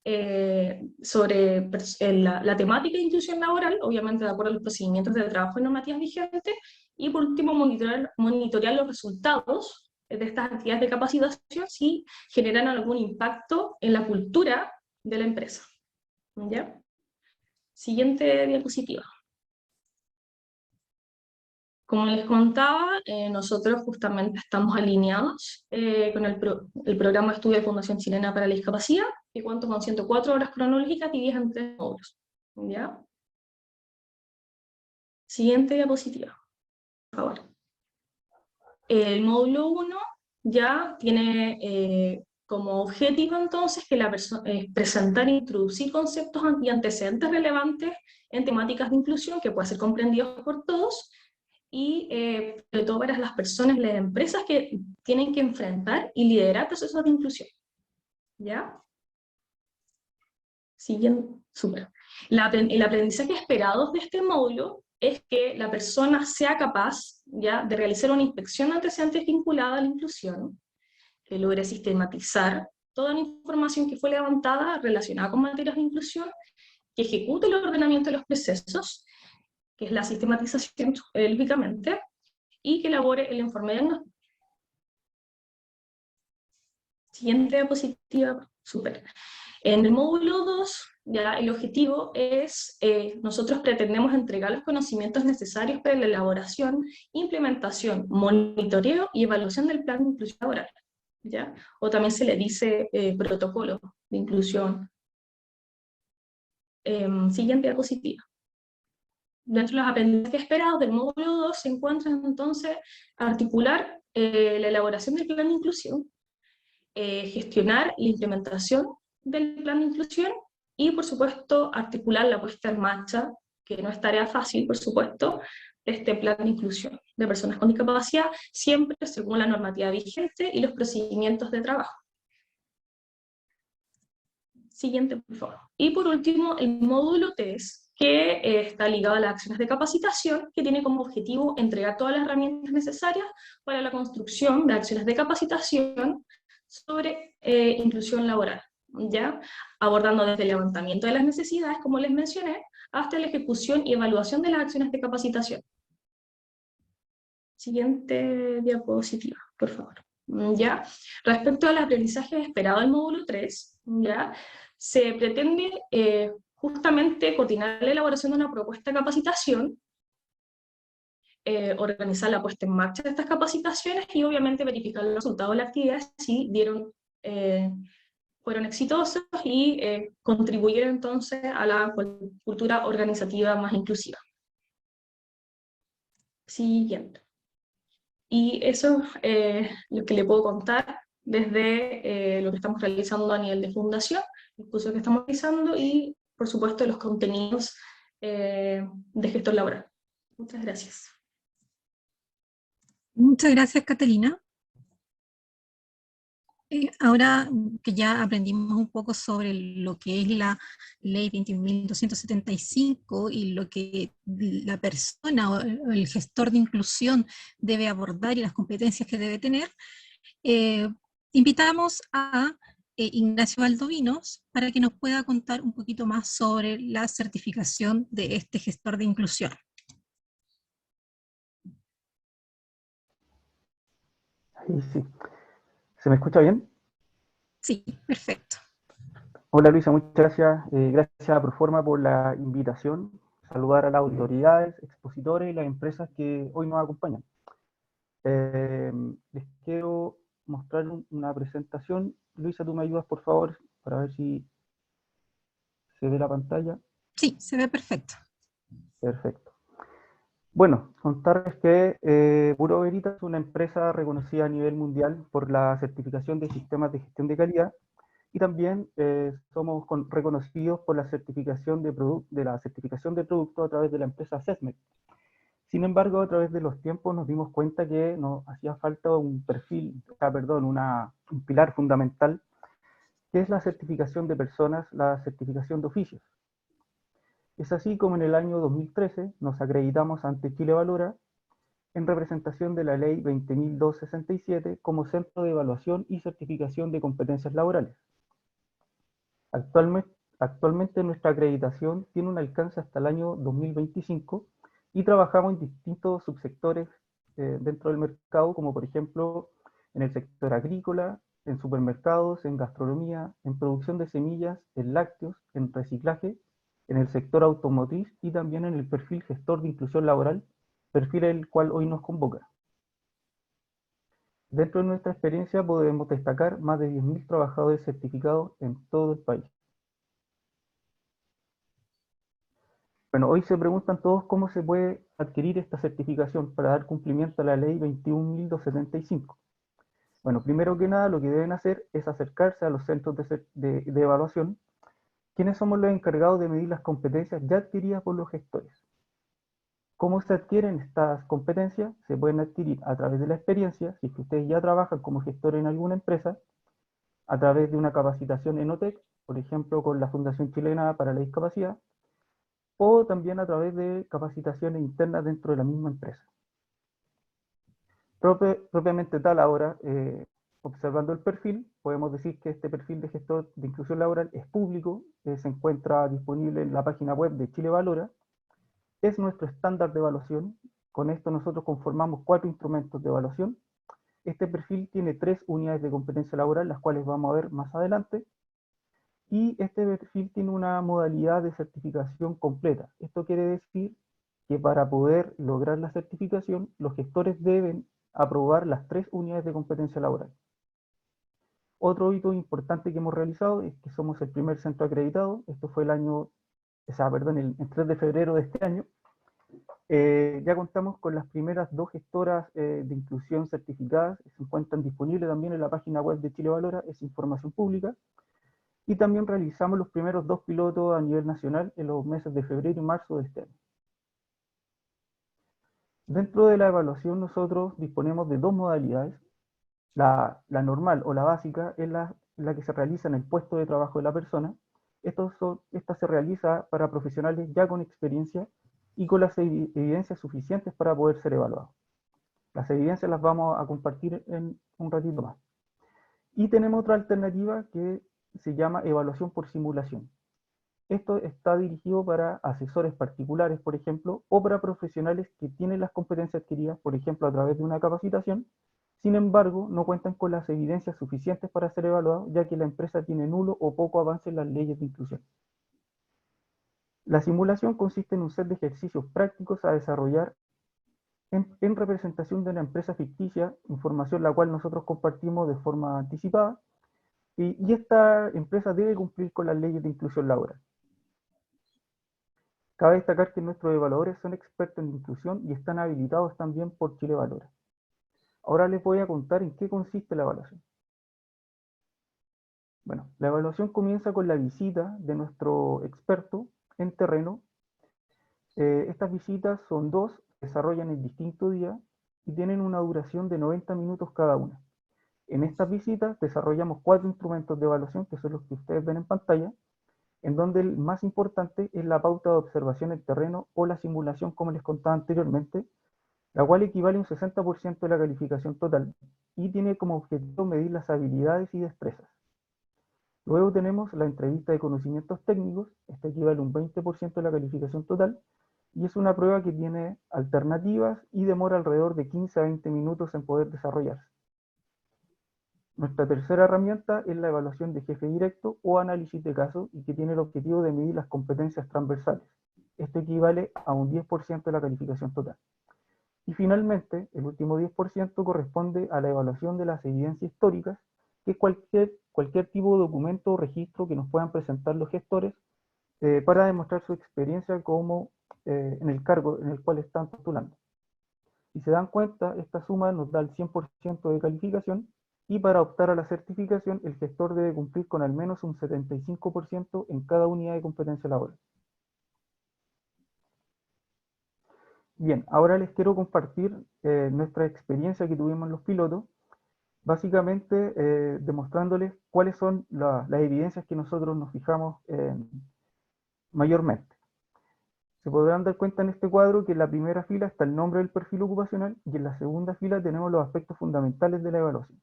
sobre la temática de inclusión laboral, obviamente de acuerdo a los procedimientos de trabajo y normativas vigentes, y por último monitorear los resultados de estas actividades de capacitación si generan algún impacto en la cultura de la empresa. ¿Ya? Siguiente diapositiva. Como les contaba, nosotros justamente estamos alineados con el programa de estudio de Fundación Chilena para la Discapacidad, que cuenta con 104 horas cronológicas divididas en 3 módulos. ¿Ya? Siguiente diapositiva, por favor. El módulo 1 ya tiene como objetivo entonces que la persona presentar e introducir conceptos y antecedentes relevantes en temáticas de inclusión que puedan ser comprendidos por todos, y sobre todo para las personas, las empresas que tienen que enfrentar y liderar procesos de inclusión. ¿Ya? Siguiente, súper. El aprendizaje esperado de este módulo es que la persona sea capaz, ¿ya?, de realizar una inspección de antecedentes vinculada a la inclusión, que logre sistematizar toda la información que fue levantada relacionada con materias de inclusión, que ejecute el ordenamiento de los procesos, que es la sistematización, lógicamente, y que elabore el informe diagnóstico. Siguiente diapositiva, súper. En el módulo 2, ya el objetivo es, nosotros pretendemos entregar los conocimientos necesarios para la elaboración, implementación, monitoreo y evaluación del plan de inclusión laboral, ¿ya? O también se le dice protocolo de inclusión. Siguiente diapositiva. Dentro de los aprendizajes esperados del módulo 2 se encuentran entonces articular la elaboración del plan de inclusión, gestionar la implementación del plan de inclusión y, por supuesto, articular la puesta en marcha, que no es tarea fácil, por supuesto, de este plan de inclusión de personas con discapacidad, siempre según la normativa vigente y los procedimientos de trabajo. Siguiente, por favor. Y por último, el módulo 3, que está ligado a las acciones de capacitación, que tiene como objetivo entregar todas las herramientas necesarias para la construcción de acciones de capacitación sobre inclusión laboral, ¿ya? Abordando desde el levantamiento de las necesidades, como les mencioné, hasta la ejecución y evaluación de las acciones de capacitación. Siguiente diapositiva, por favor. ¿Ya? Respecto al aprendizaje esperado del módulo 3, ¿ya?, se pretende justamente coordinar la elaboración de una propuesta de capacitación, organizar la puesta en marcha de estas capacitaciones y obviamente verificar los resultados de la actividad si fueron exitosos y contribuyeron entonces a la cultura organizativa más inclusiva. Siguiente. Y eso es lo que le puedo contar desde lo que estamos realizando a nivel de fundación, el curso que estamos realizando y, por supuesto, los contenidos de gestor laboral. Muchas gracias. Muchas gracias, Catalina. Ahora que ya aprendimos un poco sobre lo que es la ley 21.275 y lo que la persona o el gestor de inclusión debe abordar y las competencias que debe tener, invitamos a Ignacio Valdovinos para que nos pueda contar un poquito más sobre la certificación de este gestor de inclusión. Sí. ¿Se me escucha bien? Sí, perfecto. Hola Luisa, muchas gracias. Gracias a Proforma por la invitación. Saludar a las autoridades, expositores y las empresas que hoy nos acompañan. Les quiero mostrar una presentación. Luisa, ¿tú me ayudas por favor para ver si se ve la pantalla? Sí, se ve perfecto. Perfecto. Bueno, contarles que Bureau Veritas es una empresa reconocida a nivel mundial por la certificación de sistemas de gestión de calidad y también somos reconocidos por la certificación de la certificación de producto a través de la empresa SESMED. Sin embargo, a través de los tiempos nos dimos cuenta que nos hacía falta un pilar fundamental, que es la certificación de personas, la certificación de oficios. Es así como en el año 2013 nos acreditamos ante Chile Valora en representación de la Ley 20.267 como Centro de Evaluación y Certificación de Competencias Laborales. Actualmente nuestra acreditación tiene un alcance hasta el año 2025 y trabajamos en distintos subsectores dentro del mercado, como por ejemplo en el sector agrícola, en supermercados, en gastronomía, en producción de semillas, en lácteos, en reciclaje, en el sector automotriz y también en el perfil gestor de inclusión laboral, perfil el cual hoy nos convoca. Dentro de nuestra experiencia podemos destacar más de 10.000 trabajadores certificados en todo el país. Bueno, hoy se preguntan todos cómo se puede adquirir esta certificación para dar cumplimiento a la ley 21.275. Bueno, primero que nada lo que deben hacer es acercarse a los centros de evaluación, quienes somos los encargados de medir las competencias ya adquiridas por los gestores. ¿Cómo se adquieren estas competencias? Se pueden adquirir a través de la experiencia, si es que ustedes ya trabajan como gestor en alguna empresa, a través de una capacitación en OTEC, por ejemplo con la Fundación Chilena para la Discapacidad, o también a través de capacitaciones internas dentro de la misma empresa. Propiamente tal ahora, observando el perfil, podemos decir que este perfil de gestor de inclusión laboral es público, se encuentra disponible en la página web de Chile Valora, es nuestro estándar de evaluación. Con esto nosotros conformamos 4 instrumentos de evaluación. Este perfil tiene 3 unidades de competencia laboral, las cuales vamos a ver más adelante. Y este perfil tiene una modalidad de certificación completa. Esto quiere decir que para poder lograr la certificación, los gestores deben aprobar las 3 unidades de competencia laboral. Otro hito importante que hemos realizado es que somos el primer centro acreditado. Esto fue el 3 de febrero de este año. Ya contamos con las primeras 2 gestoras de inclusión certificadas, se encuentran disponibles también en la página web de Chile Valora, es información pública. Y también realizamos los primeros 2 pilotos a nivel nacional en los meses de febrero y marzo de este año. Dentro de la evaluación nosotros disponemos de 2 modalidades. La normal o la básica es la que se realiza en el puesto de trabajo de la persona. Esta se realiza para profesionales ya con experiencia y con las evidencias suficientes para poder ser evaluados. Las evidencias las vamos a compartir en un ratito más. Y tenemos otra alternativa que se llama evaluación por simulación. Esto está dirigido para asesores particulares, por ejemplo, o para profesionales que tienen las competencias adquiridas, por ejemplo, a través de una capacitación. Sin embargo, no cuentan con las evidencias suficientes para ser evaluados, ya que la empresa tiene nulo o poco avance en las leyes de inclusión. La simulación consiste en un set de ejercicios prácticos a desarrollar en representación de una empresa ficticia, información la cual nosotros compartimos de forma anticipada, y esta empresa debe cumplir con las leyes de inclusión laboral. Cabe destacar que nuestros evaluadores son expertos en inclusión y están habilitados también por Chile Valora. Ahora les voy a contar en qué consiste la evaluación. Bueno, la evaluación comienza con la visita de nuestro experto en terreno. Estas visitas son 2, se desarrollan en distintos días y tienen una duración de 90 minutos cada una. En estas visitas desarrollamos 4 instrumentos de evaluación, que son los que ustedes ven en pantalla, en donde el más importante es la pauta de observación en terreno o la simulación, como les contaba anteriormente, la cual equivale a un 60% de la calificación total y tiene como objetivo medir las habilidades y destrezas. Luego tenemos la entrevista de conocimientos técnicos, esta equivale a un 20% de la calificación total, y es una prueba que tiene alternativas y demora alrededor de 15 a 20 minutos en poder desarrollarse. Nuestra tercera herramienta es la evaluación de jefe directo o análisis de caso y que tiene el objetivo de medir las competencias transversales. Esto equivale a un 10% de la calificación total. Y finalmente, el último 10% corresponde a la evaluación de las evidencias históricas, que es cualquier tipo de documento o registro que nos puedan presentar los gestores para demostrar su experiencia como en el cargo en el cual están postulando. Si se dan cuenta, esta suma nos da el 100% de calificación y para optar a la certificación, el gestor debe cumplir con al menos un 75% en cada unidad de competencia laboral. Bien, ahora les quiero compartir nuestra experiencia que tuvimos en los pilotos, básicamente demostrándoles cuáles son las evidencias que nosotros nos fijamos mayormente. Se podrán dar cuenta en este cuadro que en la primera fila está el nombre del perfil ocupacional y en la segunda fila tenemos los aspectos fundamentales de la evaluación.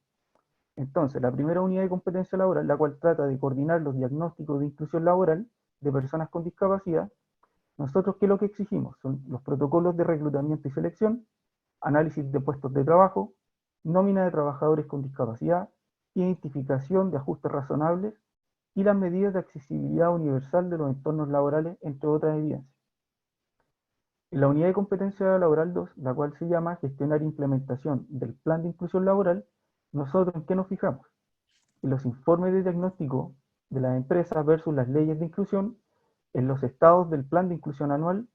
Entonces, la primera unidad de competencia laboral, la cual trata de coordinar los diagnósticos de inclusión laboral de personas con discapacidad, nosotros, ¿qué es lo que exigimos? Son los protocolos de reclutamiento y selección, análisis de puestos de trabajo, nómina de trabajadores con discapacidad, identificación de ajustes razonables y las medidas de accesibilidad universal de los entornos laborales, entre otras evidencias. En la unidad de competencia laboral 2, la cual se llama gestionar e implementación del plan de inclusión laboral, nosotros ¿en qué nos fijamos? En los informes de diagnóstico de las empresas versus las leyes de inclusión, en los estados del plan de inclusión anual,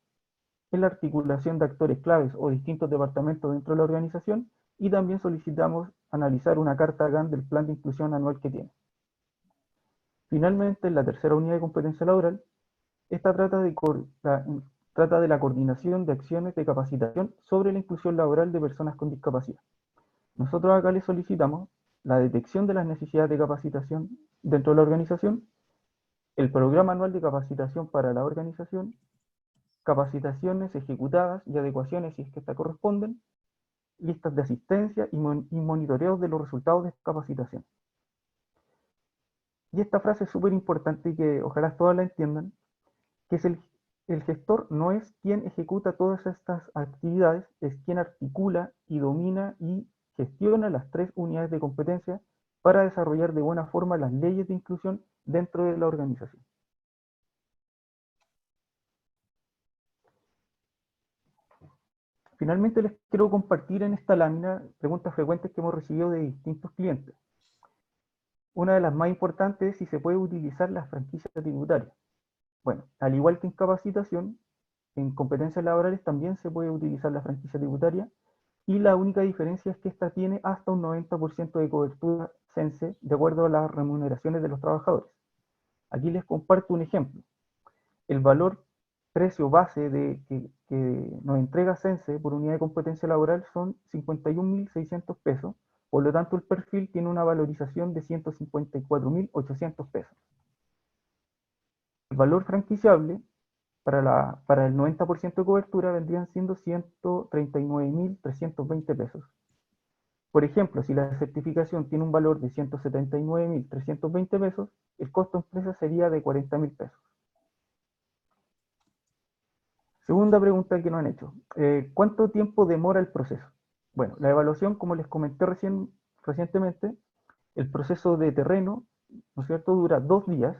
en la articulación de actores claves o distintos departamentos dentro de la organización, y también solicitamos analizar una carta GAN del plan de inclusión anual que tiene. Finalmente, en la tercera unidad de competencia laboral, esta trata de la coordinación de acciones de capacitación sobre la inclusión laboral de personas con discapacidad. Nosotros acá les solicitamos la detección de las necesidades de capacitación dentro de la organización, el programa anual de capacitación para la organización, capacitaciones ejecutadas y adecuaciones si es que estas corresponden, listas de asistencia y monitoreos de los resultados de capacitación. Y esta frase es súper importante y que ojalá todas la entiendan, que es el gestor no es quien ejecuta todas estas actividades, es quien articula y domina y gestiona las 3 unidades de competencia para desarrollar de buena forma las leyes de inclusión dentro de la organización. Finalmente les quiero compartir en esta lámina preguntas frecuentes que hemos recibido de distintos clientes. Una de las más importantes es si se puede utilizar la franquicia tributaria. Bueno, al igual que en capacitación, en competencias laborales también se puede utilizar la franquicia tributaria, y la única diferencia es que esta tiene hasta un 90% de cobertura CENSE de acuerdo a las remuneraciones de los trabajadores. Aquí les comparto un ejemplo. El valor precio base que nos entrega CENSE por unidad de competencia laboral son 51.600 pesos, por lo tanto el perfil tiene una valorización de 154.800 pesos. El valor franquiciable para el 90% de cobertura vendrían siendo 139.320 pesos. Por ejemplo, si la certificación tiene un valor de 179.320 pesos, el costo empresa sería de 40.000 pesos. Segunda pregunta que nos han hecho. ¿Cuánto tiempo demora el proceso? Bueno, la evaluación, como les comenté recientemente, el proceso de terreno, ¿no es cierto?, dura 2 días.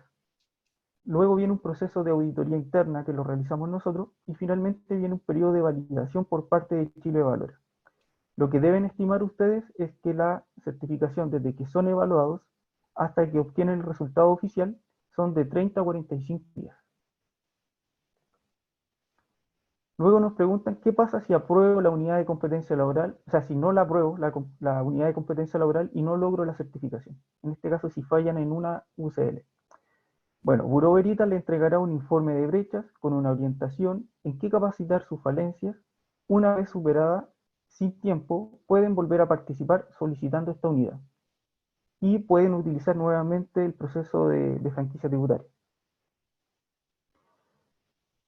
Luego viene un proceso de auditoría interna que lo realizamos nosotros, y finalmente viene un periodo de validación por parte de Chile Valora. Lo que deben estimar ustedes es que la certificación, desde que son evaluados hasta que obtienen el resultado oficial, son de 30 a 45 días. Luego nos preguntan qué pasa si apruebo la unidad de competencia laboral, o sea, si no la apruebo, la unidad de competencia laboral, y no logro la certificación. En este caso, si fallan en una UCL. Bueno, Bureau Veritas le entregará un informe de brechas con una orientación en qué capacitar sus falencias. Una vez superada, sin tiempo, pueden volver a participar solicitando esta unidad. Y pueden utilizar nuevamente el proceso de franquicia tributaria.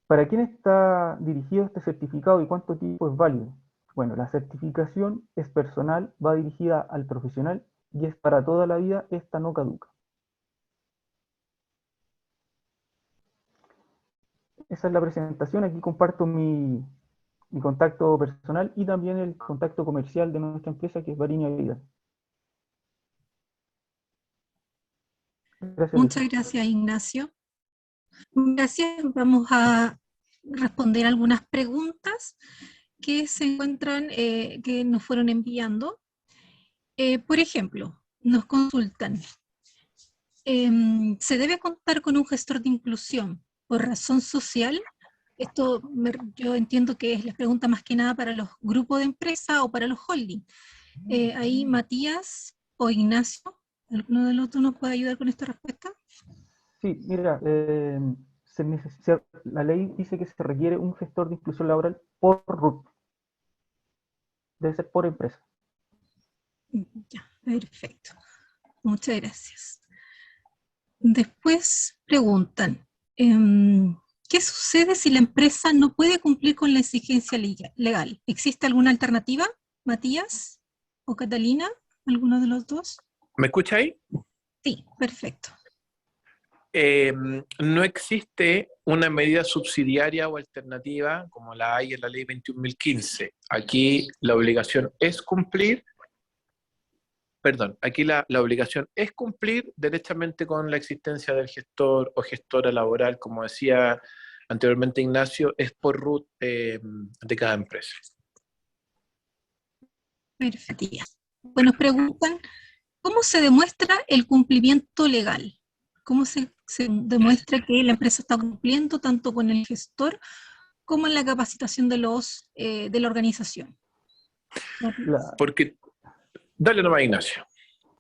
¿Para quién está dirigido este certificado y cuánto tiempo es válido? Bueno, la certificación es personal, va dirigida al profesional y es para toda la vida, esta no caduca. Esa es la presentación. Aquí comparto mi contacto personal y también el contacto comercial de nuestra empresa, que es Variña Vida. Gracias. Muchas gracias, Ignacio. Gracias. Vamos a responder algunas preguntas que se encuentran, que nos fueron enviando. Por ejemplo, nos consultan, ¿se debe contar con un gestor de inclusión por razón social? Esto yo entiendo que es la pregunta más que nada para los grupos de empresa o para los holding. Ahí Matías o Ignacio, ¿alguno de los dos nos puede ayudar con esta respuesta? Sí, mira, la ley dice que se requiere un gestor de inclusión laboral por RUT. Debe ser por empresa. Ya, perfecto. Muchas gracias. Después preguntan, ¿qué sucede si la empresa no puede cumplir con la exigencia legal? ¿Existe alguna alternativa, Matías o Catalina? ¿Alguno de los dos? ¿Me escucha ahí? Sí, perfecto. No existe una medida subsidiaria o alternativa como la hay en la ley 21.015. Aquí la obligación es cumplir, aquí la obligación es cumplir derechamente con la existencia del gestor o gestora laboral, como decía anteriormente Ignacio, es por RUT de cada empresa. Perfecto. Pues nos preguntan, ¿cómo se demuestra el cumplimiento legal? ¿Cómo se demuestra que la empresa está cumpliendo tanto con el gestor como en la capacitación de la organización? Porque, dale nomás, Ignacio.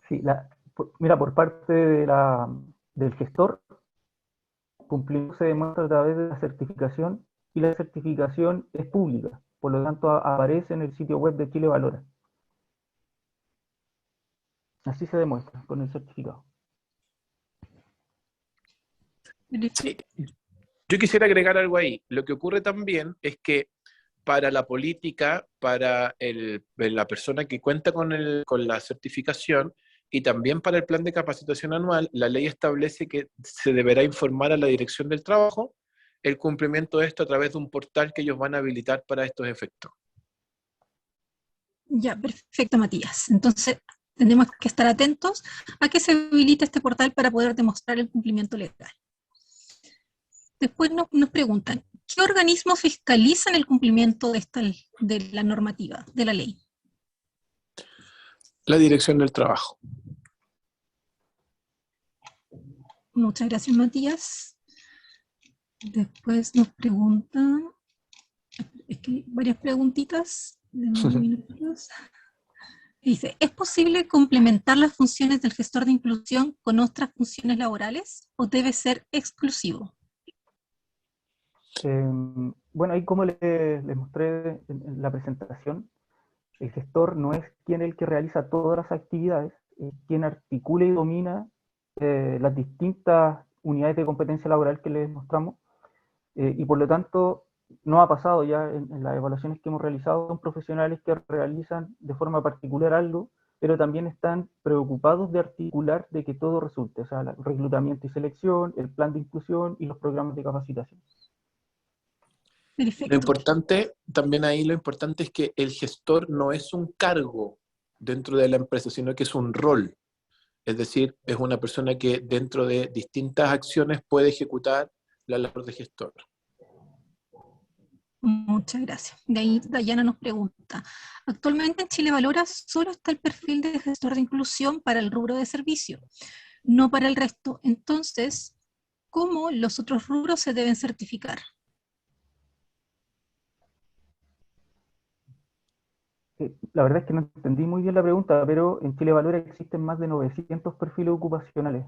Sí, mira, por parte del gestor, cumplimiento se demuestra a través de la certificación, y la certificación es pública, por lo tanto aparece en el sitio web de Chile Valora. Así se demuestra con el certificado. Sí. Yo quisiera agregar algo ahí. Lo que ocurre también es que para la política, para la persona que cuenta con la certificación y también para el plan de capacitación anual, la ley establece que se deberá informar a la Dirección del Trabajo el cumplimiento de esto a través de un portal que ellos van a habilitar para estos efectos. Ya, perfecto, Matías. Entonces, tenemos que estar atentos a que se habilite este portal para poder demostrar el cumplimiento legal. Después nos preguntan, ¿qué organismos fiscalizan el cumplimiento de la normativa, de la ley? La Dirección del Trabajo. Muchas gracias, Matías. Después nos preguntan, es que hay varias preguntitas. Dice, ¿es posible complementar las funciones del gestor de inclusión con otras funciones laborales o debe ser exclusivo? Bueno, ahí como les mostré en la presentación, el gestor no es el que realiza todas las actividades, es quien articula y domina las distintas unidades de competencia laboral que les mostramos, y por lo tanto no ha pasado ya en las evaluaciones que hemos realizado, son profesionales que realizan de forma particular algo, pero también están preocupados de articular de que todo resulte, o sea, el reclutamiento y selección, el plan de inclusión y los programas de capacitación. Perfecto. Lo importante, también ahí lo importante es que el gestor no es un cargo dentro de la empresa, sino que es un rol. Es decir, es una persona que dentro de distintas acciones puede ejecutar la labor de gestor. Muchas gracias. De ahí Dayana nos pregunta, actualmente en Chile Valora solo está el perfil de gestor de inclusión para el rubro de servicio, no para el resto. Entonces, ¿cómo los otros rubros se deben certificar? La verdad es que no entendí muy bien la pregunta, pero en Chile Valora existen más de 900 perfiles ocupacionales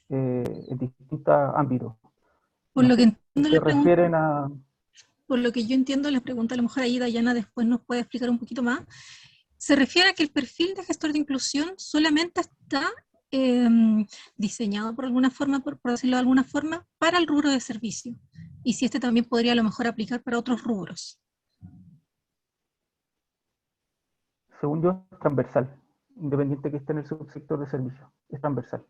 en distintos ámbitos. Por lo que entiendo se la pregunta, refieren a... por lo que yo entiendo la pregunta, a lo mejor ahí Dayana después nos puede explicar un poquito más, se refiere a que el perfil de gestor de inclusión solamente está diseñado por alguna forma, por decirlo de alguna forma, para el rubro de servicio. Y si este también podría a lo mejor aplicar para otros rubros. Según yo, es transversal, independiente que esté en el subsector de servicio, es transversal,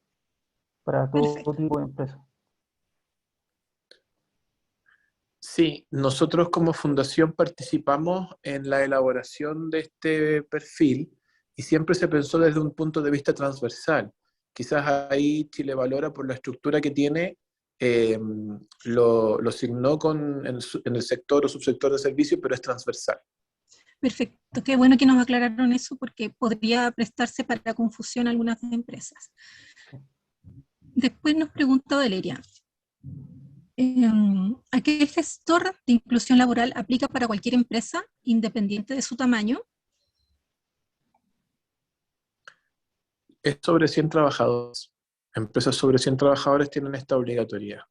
para todo Perfecto. tipo de empresas. Sí, nosotros como fundación participamos en la elaboración de este perfil y siempre se pensó desde un punto de vista transversal. Quizás ahí Chile Valora, por la estructura que tiene, lo asignó en el sector o subsector de servicio, pero es transversal. Perfecto, qué bueno que nos aclararon eso porque podría prestarse para confusión a algunas empresas. Después nos preguntó Valeria, ¿aquel gestor de inclusión laboral aplica para cualquier empresa, independiente de su tamaño? Es sobre 100 trabajadores. Empresas sobre 100 trabajadores tienen esta obligatoriedad.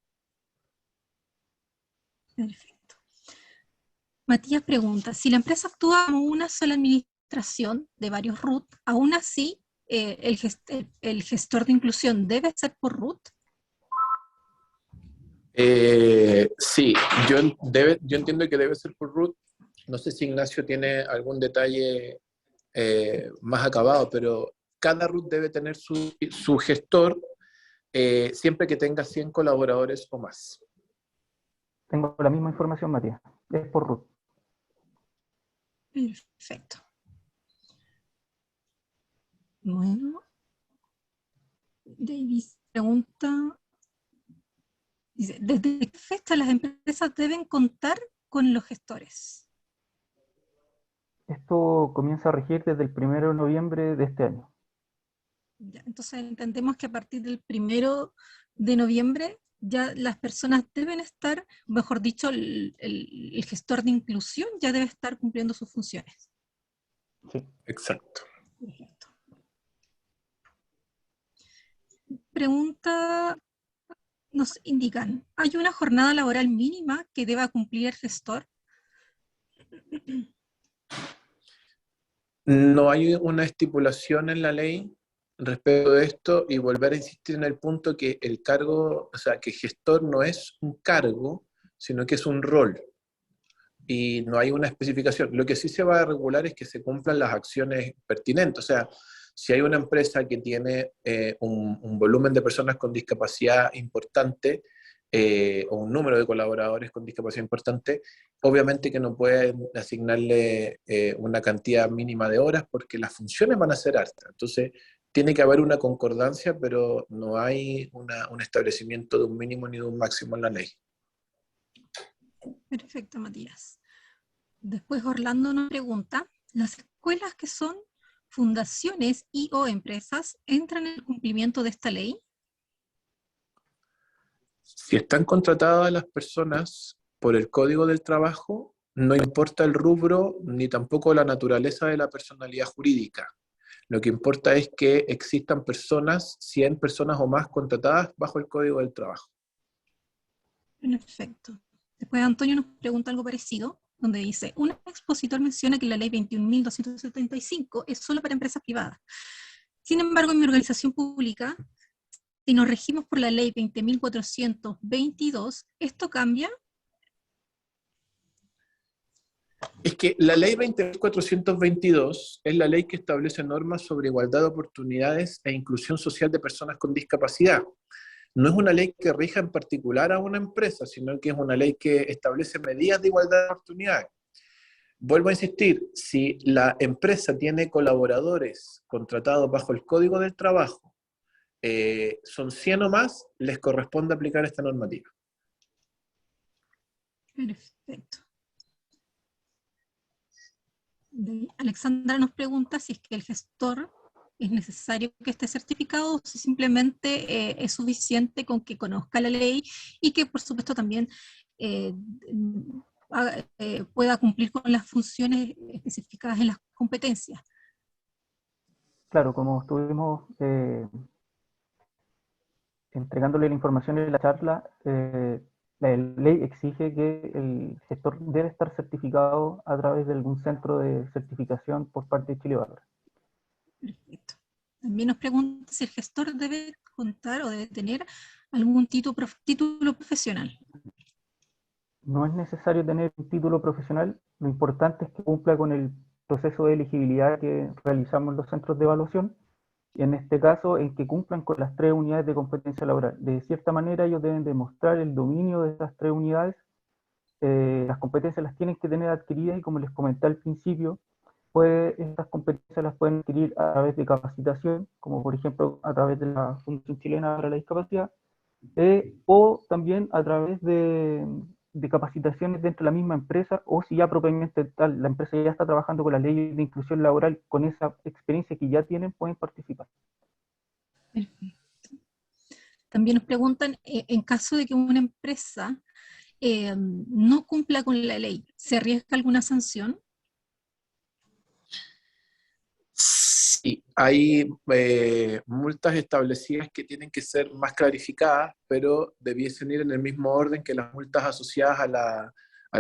Perfecto. Matías pregunta, si la empresa actúa como una sola administración de varios RUT, aún así el gestor de inclusión debe ser por RUT. Sí, yo entiendo que debe ser por RUT. No sé si Ignacio tiene algún detalle más acabado, pero cada RUT debe tener su gestor siempre que tenga 100 colaboradores o más. Tengo la misma información, Matías. Es por RUT. Perfecto. Bueno. Davis pregunta, dice, ¿desde qué fecha las empresas deben contar con los gestores? Esto comienza a regir desde el 1 de noviembre de este año. Ya, entonces entendemos que a partir del 1 de noviembre ya las personas deben estar, mejor dicho, el gestor de inclusión ya debe estar cumpliendo sus funciones. Sí. Exacto. Perfecto. Pregunta, nos indican, ¿hay una jornada laboral mínima que deba cumplir el gestor? No hay una estipulación en la ley respecto de esto, y volver a insistir en el punto que el cargo, o sea, que gestor no es un cargo, sino que es un rol. Y no hay una especificación. Lo que sí se va a regular es que se cumplan las acciones pertinentes. O sea, si hay una empresa que tiene un volumen de personas con discapacidad importante, o un número de colaboradores con discapacidad importante, obviamente que no pueden asignarle una cantidad mínima de horas porque las funciones van a ser hartas. Entonces, tiene que haber una concordancia, pero no hay un establecimiento de un mínimo ni de un máximo en la ley. Perfecto, Matías. Después Orlando nos pregunta, ¿las escuelas que son fundaciones y o empresas entran en el cumplimiento de esta ley? Si están contratadas las personas por el Código del Trabajo, no importa el rubro ni tampoco la naturaleza de la personalidad jurídica. Lo que importa es que existan personas, 100 personas o más contratadas bajo el Código del Trabajo. Perfecto. Después Antonio nos pregunta algo parecido, donde dice, un expositor menciona que la ley 21.275 es solo para empresas privadas. Sin embargo, en mi organización pública, si nos regimos por la ley 20.422, ¿esto cambia? Es que la ley 20.422 es la ley que establece normas sobre igualdad de oportunidades e inclusión social de personas con discapacidad. No es una ley que rija en particular a una empresa, sino que es una ley que establece medidas de igualdad de oportunidades. Vuelvo a insistir, si la empresa tiene colaboradores contratados bajo el Código del Trabajo, son 100 o más, les corresponde aplicar esta normativa. Perfecto. Alexandra nos pregunta si es que el gestor es necesario que esté certificado o si simplemente es suficiente con que conozca la ley y que por supuesto también pueda cumplir con las funciones especificadas en las competencias. Claro, como estuvimos entregándole la información en la charla, la ley exige que el gestor debe estar certificado a través de algún centro de certificación por parte de Chile Valora. Perfecto. También nos pregunta si el gestor debe contar o debe tener algún título profesional. No es necesario tener un título profesional, lo importante es que cumpla con el proceso de elegibilidad que realizamos en los centros de evaluación, y en este caso en que cumplan con las 3 unidades de competencia laboral. De cierta manera ellos deben demostrar el dominio de estas 3 unidades, las competencias las tienen que tener adquiridas y como les comenté al principio, pues estas competencias las pueden adquirir a través de capacitación, como por ejemplo a través de la Fundación Chilena para la Discapacidad, o también a través de capacitaciones dentro de la misma empresa, o si ya propiamente tal, la empresa ya está trabajando con la ley de inclusión laboral, con esa experiencia que ya tienen, pueden participar. Perfecto. También nos preguntan, en caso de que una empresa no cumpla con la ley, ¿se arriesga alguna sanción? Sí, hay multas establecidas que tienen que ser más clarificadas, pero debiesen ir en el mismo orden que las multas asociadas a la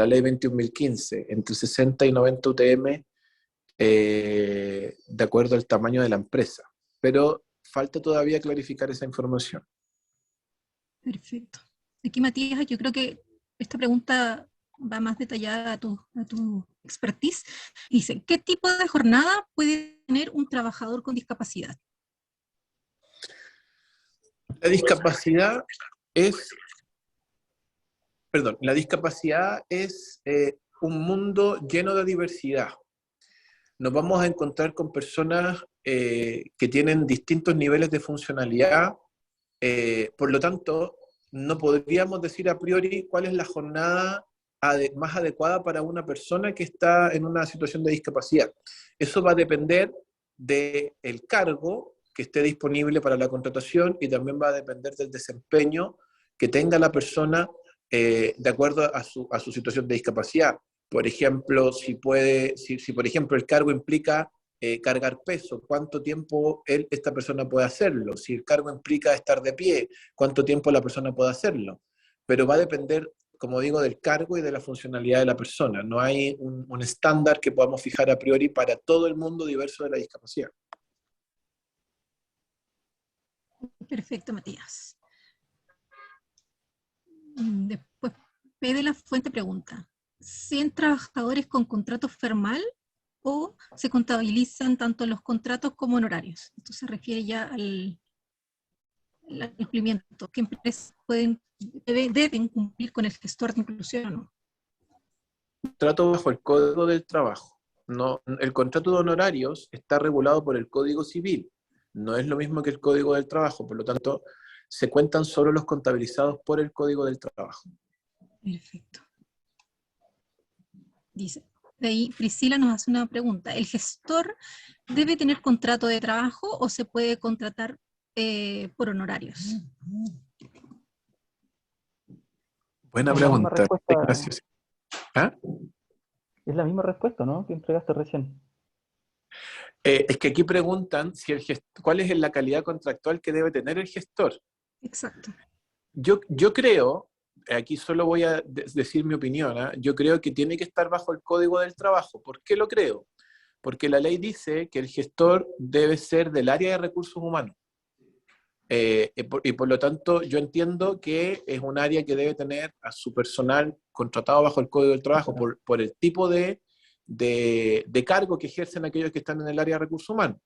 ley 21.015, entre 60 y 90 UTM, de acuerdo al tamaño de la empresa. Pero falta todavía clarificar esa información. Perfecto. Aquí, Matías, yo creo que esta pregunta va más detallada a tu expertise. Dice, ¿qué tipo de jornada puede tener un trabajador con discapacidad? La discapacidad es, la discapacidad es un mundo lleno de diversidad. Nos vamos a encontrar con personas que tienen distintos niveles de funcionalidad, por lo tanto, no podríamos decir a priori cuál es la jornada más adecuada para una persona que está en una situación de discapacidad. Eso va a depender del cargo que esté disponible para la contratación y también va a depender del desempeño que tenga la persona de acuerdo a su situación de discapacidad. Por ejemplo, si por ejemplo el cargo implica cargar peso, ¿cuánto tiempo esta persona puede hacerlo? Si el cargo implica estar de pie, ¿cuánto tiempo la persona puede hacerlo? Pero va a depender, como digo, del cargo y de la funcionalidad de la persona. No hay un estándar que podamos fijar a priori para todo el mundo diverso de la discapacidad. Perfecto, Matías. Después, P. de la Fuente pregunta, ¿100 trabajadores con contrato formal o se contabilizan tanto los contratos como honorarios? Esto se refiere ya al cumplimiento. ¿Qué empresas deben cumplir con el gestor de inclusión o no? Contrato bajo el Código del Trabajo. No, el contrato de honorarios está regulado por el Código Civil. No es lo mismo que el Código del Trabajo, por lo tanto, se cuentan solo los contabilizados por el Código del Trabajo. Perfecto. Dice, de ahí Priscila nos hace una pregunta. ¿El gestor debe tener contrato de trabajo o se puede contratar por honorarios? Buena pregunta. Gracias. ¿Ah? Es la misma respuesta, ¿no?, que entregaste recién. Es que aquí preguntan si cuál es la calidad contractual que debe tener el gestor. Exacto. Yo creo, aquí solo voy a decir mi opinión, yo creo que tiene que estar bajo el Código del Trabajo. ¿Por qué lo creo? Porque la ley dice que el gestor debe ser del área de recursos humanos. Y por lo tanto, yo entiendo que es un área que debe tener a su personal contratado bajo el Código del Trabajo por el tipo de cargo que ejercen aquellos que están en el área de recursos humanos.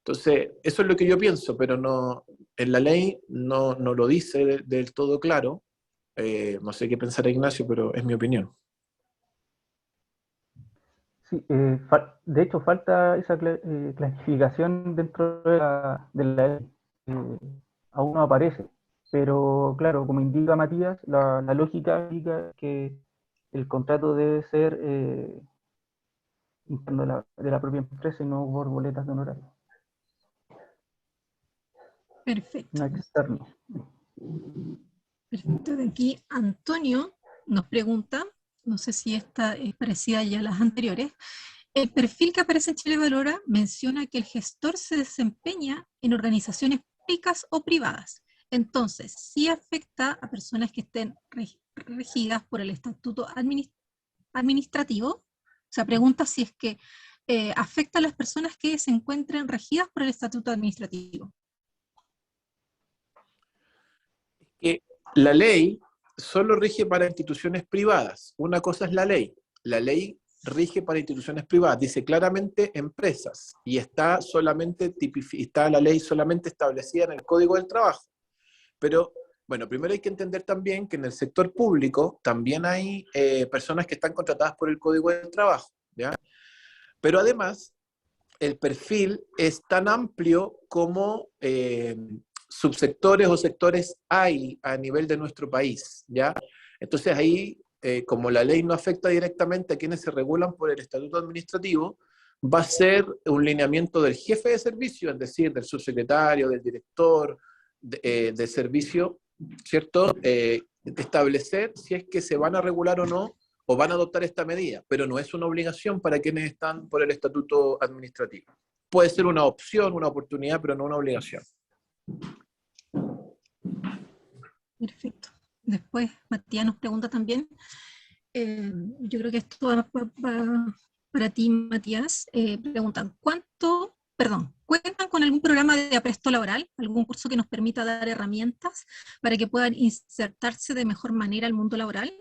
Entonces, eso es lo que yo pienso, pero no, en la ley no lo dice del todo claro. No sé qué pensará Ignacio, pero es mi opinión. Sí, de hecho falta esa clasificación dentro de la ley. Aún no aparece, pero claro, como indica Matías, la lógica indica que el contrato debe ser interno de la propia empresa y no por boletas de honorario. Perfecto. No externo. Perfecto. De aquí Antonio nos pregunta, no sé si esta es parecida ya a las anteriores, el perfil que aparece en Chile Valora menciona que el gestor se desempeña en organizaciones públicas o privadas. Entonces, ¿sí afecta a personas que estén regidas por el estatuto administrativo? O sea, pregunta si es que afecta a las personas que se encuentren regidas por el estatuto administrativo. La ley solo rige para instituciones privadas. Una cosa es la ley. La ley rige para instituciones privadas, dice claramente empresas, y está la ley solamente establecida en el Código del Trabajo. Pero, bueno, primero hay que entender también que en el sector público también hay personas que están contratadas por el Código del Trabajo, ¿ya? Pero además, el perfil es tan amplio como subsectores o sectores hay a nivel de nuestro país, ¿ya? Entonces ahí, como la ley no afecta directamente a quienes se regulan por el estatuto administrativo, va a ser un lineamiento del jefe de servicio, es decir, del subsecretario, del director de servicio, ¿cierto? Establecer si es que se van a regular o no, o van a adoptar esta medida, pero no es una obligación para quienes están por el estatuto administrativo. Puede ser una opción, una oportunidad, pero no una obligación. Perfecto. Después Matías nos pregunta también, yo creo que esto va para ti, Matías, preguntan, ¿cuentan con algún programa de apresto laboral, algún curso que nos permita dar herramientas para que puedan insertarse de mejor manera al mundo laboral?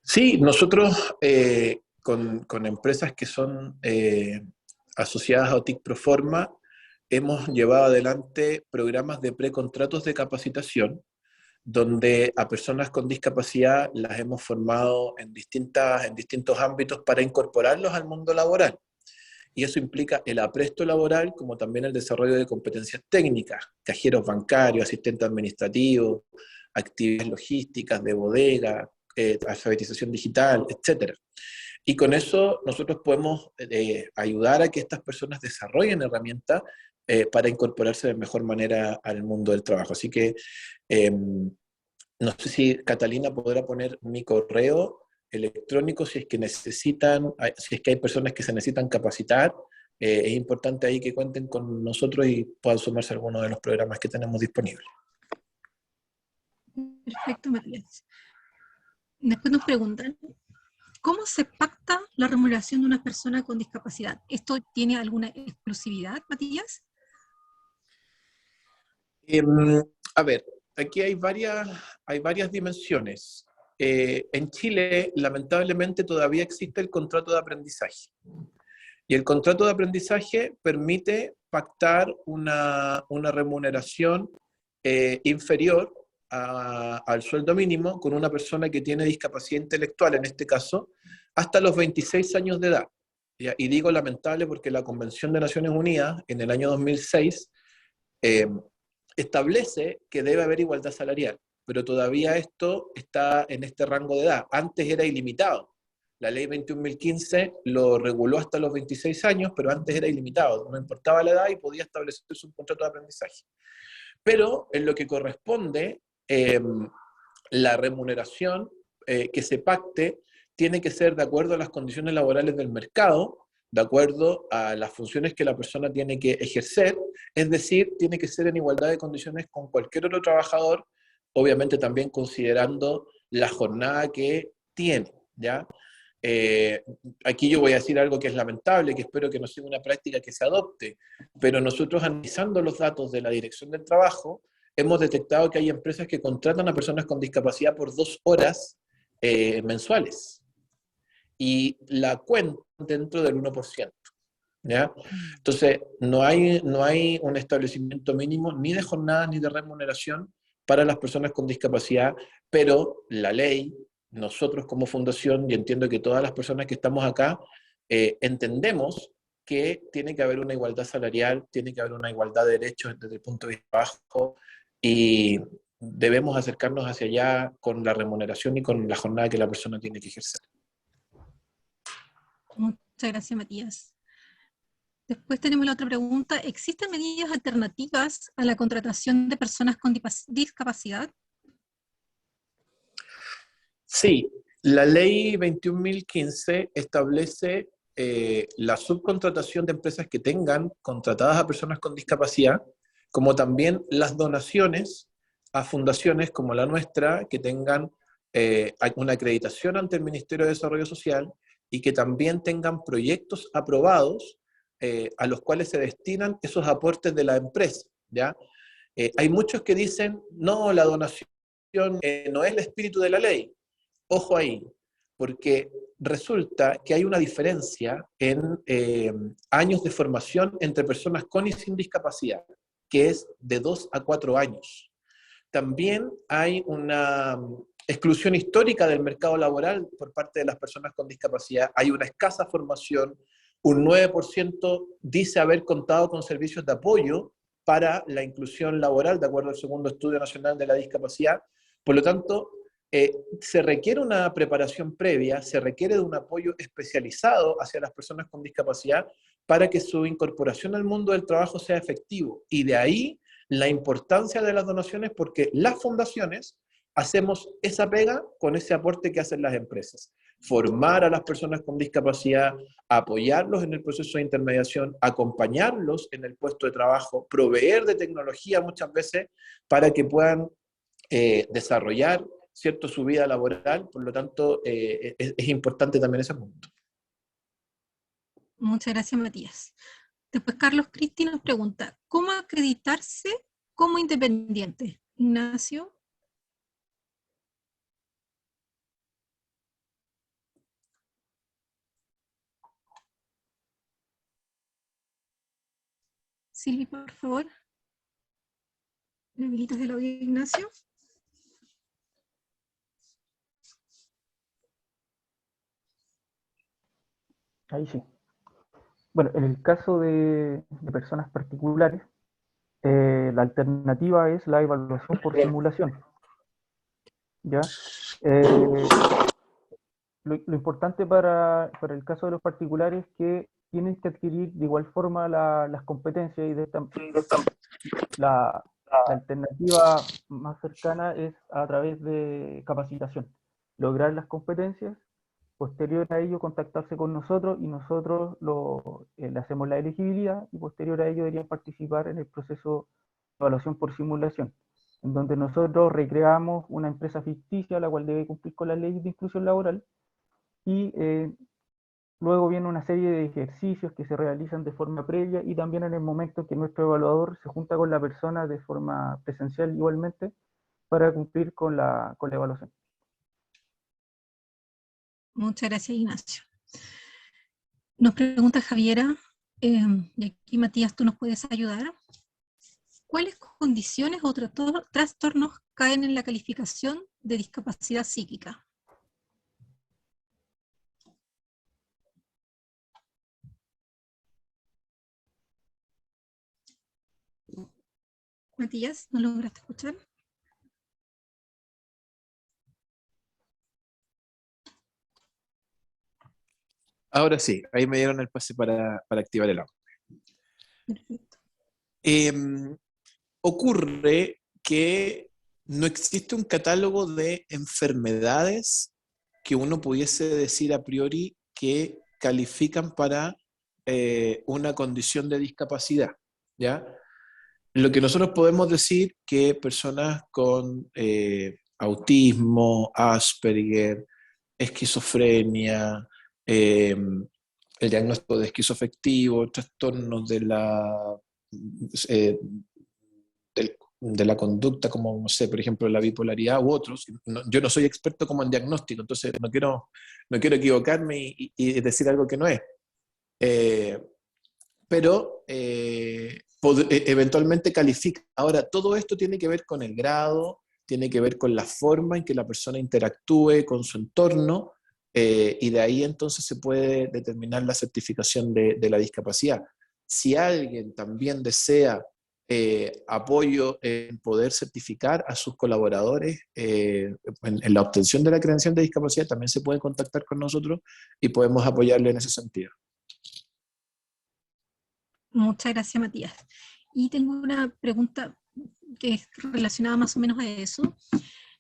Sí, nosotros con empresas que son asociadas a OTIC Proforma, hemos llevado adelante programas de precontratos de capacitación, donde a personas con discapacidad las hemos formado en distintos ámbitos para incorporarlos al mundo laboral. Y eso implica el apresto laboral, como también el desarrollo de competencias técnicas, cajeros bancarios, asistentes administrativos, actividades logísticas, de bodega, alfabetización digital, etc. Y con eso nosotros podemos ayudar a que estas personas desarrollen herramientas para incorporarse de mejor manera al mundo del trabajo. Así que no sé si Catalina podrá poner mi correo electrónico si es que necesitan, si es que hay personas que se necesitan capacitar. Es importante ahí que cuenten con nosotros y puedan sumarse a alguno de los programas que tenemos disponibles. Perfecto, Matías. Después nos preguntan, ¿cómo se pacta la remuneración de una persona con discapacidad? ¿Esto tiene alguna exclusividad, Matías? A ver, aquí hay varias dimensiones. En Chile, lamentablemente, todavía existe el contrato de aprendizaje. Y el contrato de aprendizaje permite pactar una remuneración inferior al sueldo mínimo con una persona que tiene discapacidad intelectual, en este caso, hasta los 26 años de edad. ¿Ya? Y digo lamentable porque la Convención de Naciones Unidas, en el año 2006, establece que debe haber igualdad salarial, pero todavía esto está en este rango de edad. Antes era ilimitado. La ley 21.015 lo reguló hasta los 26 años, pero antes era ilimitado. No importaba la edad y podía establecerse un contrato de aprendizaje. Pero en lo que corresponde, la remuneración que se pacte tiene que ser de acuerdo a las condiciones laborales del mercado, de acuerdo a las funciones que la persona tiene que ejercer, es decir, tiene que ser en igualdad de condiciones con cualquier otro trabajador, obviamente también considerando la jornada que tiene, ¿ya? Aquí yo voy a decir algo que es lamentable, que espero que no sea una práctica que se adopte, pero nosotros analizando los datos de la Dirección del Trabajo, hemos detectado que hay empresas que contratan a personas con discapacidad por 2 horas mensuales y la cuentan dentro del 1%. ¿Ya? Entonces, no hay un establecimiento mínimo ni de jornada ni de remuneración para las personas con discapacidad, pero la ley, nosotros como fundación, y entiendo que todas las personas que estamos acá, entendemos que tiene que haber una igualdad salarial, tiene que haber una igualdad de derechos desde el punto de vista bajo, y debemos acercarnos hacia allá con la remuneración y con la jornada que la persona tiene que ejercer. Muchas gracias, Matías. Después tenemos la otra pregunta. ¿Existen medidas alternativas a la contratación de personas con discapacidad? Sí, la ley 21.015 establece la subcontratación de empresas que tengan contratadas a personas con discapacidad, como también las donaciones a fundaciones como la nuestra, que tengan una acreditación ante el Ministerio de Desarrollo Social y que también tengan proyectos aprobados a los cuales se destinan esos aportes de la empresa, ¿ya? Hay muchos que dicen, no, la donación no es el espíritu de la ley. Ojo ahí, porque resulta que hay una diferencia en años de formación entre personas con y sin discapacidad, que es de 2 a 4 años. También hay una exclusión histórica del mercado laboral por parte de las personas con discapacidad. Hay una escasa formación, un 9% dice haber contado con servicios de apoyo para la inclusión laboral, de acuerdo al segundo Estudio Nacional de la Discapacidad. Por lo tanto, se requiere una preparación previa, se requiere de un apoyo especializado hacia las personas con discapacidad para que su incorporación al mundo del trabajo sea efectivo. Y de ahí la importancia de las donaciones, porque las fundaciones hacemos esa pega con ese aporte que hacen las empresas. Formar a las personas con discapacidad, apoyarlos en el proceso de intermediación, acompañarlos en el puesto de trabajo, proveer de tecnología muchas veces para que puedan desarrollar cierto su vida laboral, por lo tanto es importante también ese punto. Muchas gracias, Matías. Después Carlos Cristi nos pregunta, ¿cómo acreditarse como independiente? Ignacio. Silvi, por favor. ¿Me habilitas el audio, Ignacio? Ahí sí. Bueno, en el caso de personas particulares, la alternativa es la evaluación por simulación. ¿Ya? Lo importante para el caso de los particulares es que tienen que adquirir de igual forma las competencias y la alternativa más cercana es a través de capacitación. Lograr las competencias, posterior a ello contactarse con nosotros y nosotros le hacemos la elegibilidad y posterior a ello deberían participar en el proceso de evaluación por simulación, en donde nosotros recreamos una empresa ficticia la cual debe cumplir con las leyes de inclusión laboral y luego viene una serie de ejercicios que se realizan de forma previa y también en el momento que nuestro evaluador se junta con la persona de forma presencial igualmente para cumplir con la evaluación. Muchas gracias, Ignacio. Nos pregunta Javiera, y aquí Matías, tú nos puedes ayudar. ¿Cuáles condiciones o trastornos caen en la calificación de discapacidad psíquica? Matías, ¿no lograste escuchar? Ahora sí, ahí me dieron el pase para activar el audio. Perfecto. Ocurre que no existe un catálogo de enfermedades que uno pudiese decir a priori que califican para una condición de discapacidad, ¿ya? Lo que nosotros podemos decir que personas con autismo, Asperger, esquizofrenia, el diagnóstico de esquizoafectivo, trastornos de de la conducta, como, no sé, por ejemplo, la bipolaridad u otros. Yo no soy experto como en diagnóstico, entonces no quiero equivocarme y decir algo que no es. Pero eventualmente califica. Ahora, todo esto tiene que ver con el grado, tiene que ver con la forma en que la persona interactúe con su entorno, y de ahí entonces se puede determinar la certificación de la discapacidad. Si alguien también desea apoyo en poder certificar a sus colaboradores en la obtención de la credencial de discapacidad, también se puede contactar con nosotros y podemos apoyarle en ese sentido. Muchas gracias, Matías. Y tengo una pregunta que es relacionada más o menos a eso.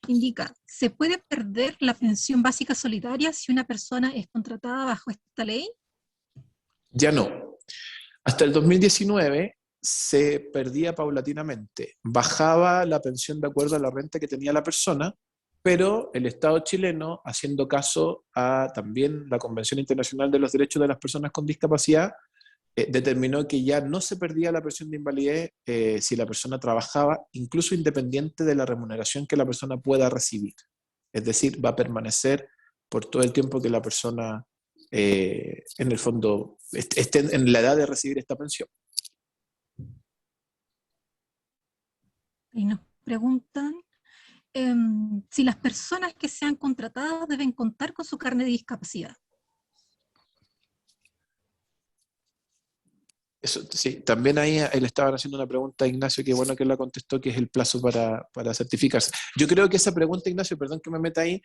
Indica, ¿se puede perder la pensión básica solidaria si una persona es contratada bajo esta ley? Ya no. Hasta el 2019 se perdía paulatinamente. Bajaba la pensión de acuerdo a la renta que tenía la persona, pero el Estado chileno, haciendo caso a también la Convención Internacional de los Derechos de las Personas con Discapacidad, determinó que ya no se perdía la pensión de invalidez si la persona trabajaba, incluso independiente de la remuneración que la persona pueda recibir. Es decir, va a permanecer por todo el tiempo que la persona, en el fondo, esté en la edad de recibir esta pensión. Y nos preguntan si las personas que sean contratadas deben contar con su carnet de discapacidad. Eso, sí, también ahí le estaban haciendo una pregunta a Ignacio, que bueno que la contestó, que es el plazo para certificarse. Yo creo que esa pregunta, Ignacio, perdón que me meta ahí,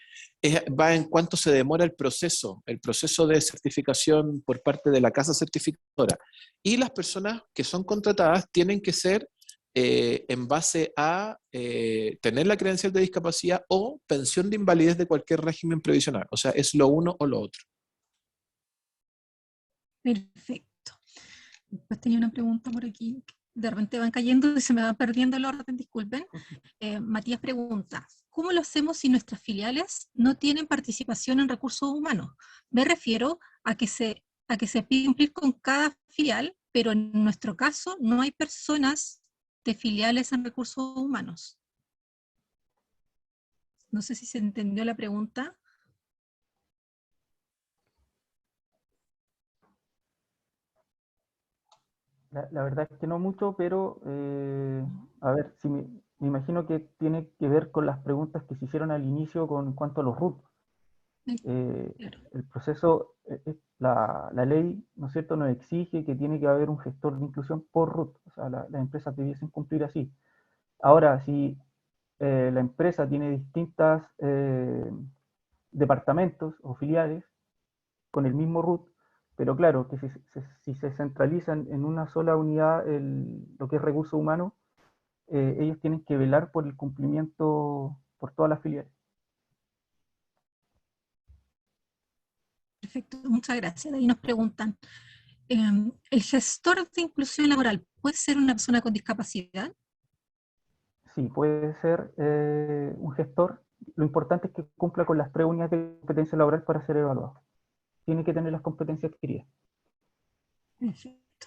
va en cuánto se demora el proceso de certificación por parte de la casa certificadora. Y las personas que son contratadas tienen que ser en base a tener la credencial de discapacidad o pensión de invalidez de cualquier régimen previsional. O sea, es lo uno o lo otro. Perfecto. Después tenía una pregunta por aquí, de repente van cayendo y se me va perdiendo el orden, disculpen. Matías pregunta, ¿cómo lo hacemos si nuestras filiales no tienen participación en recursos humanos? Me refiero a que se pide cumplir con cada filial, pero en nuestro caso no hay personas de filiales en recursos humanos. No sé si se entendió la pregunta. La verdad es que no mucho, pero a ver, si me imagino que tiene que ver con las preguntas que se hicieron al inicio con cuanto a los RUT. Claro. El proceso, la ley, ¿no es cierto?, nos exige que tiene que haber un gestor de inclusión por RUT, o sea, las empresas debiesen cumplir así. Ahora, si la empresa tiene distintos departamentos o filiales con el mismo RUT, pero claro, que si se centralizan en una sola unidad lo que es recursos humanos, ellos tienen que velar por el cumplimiento por todas las filiales. Perfecto, muchas gracias. Ahí nos preguntan, ¿el gestor de inclusión laboral puede ser una persona con discapacidad? Sí, puede ser un gestor. Lo importante es que cumpla con las 3 unidades de competencia laboral para ser evaluado. Tiene que tener las competencias adquiridas. Perfecto.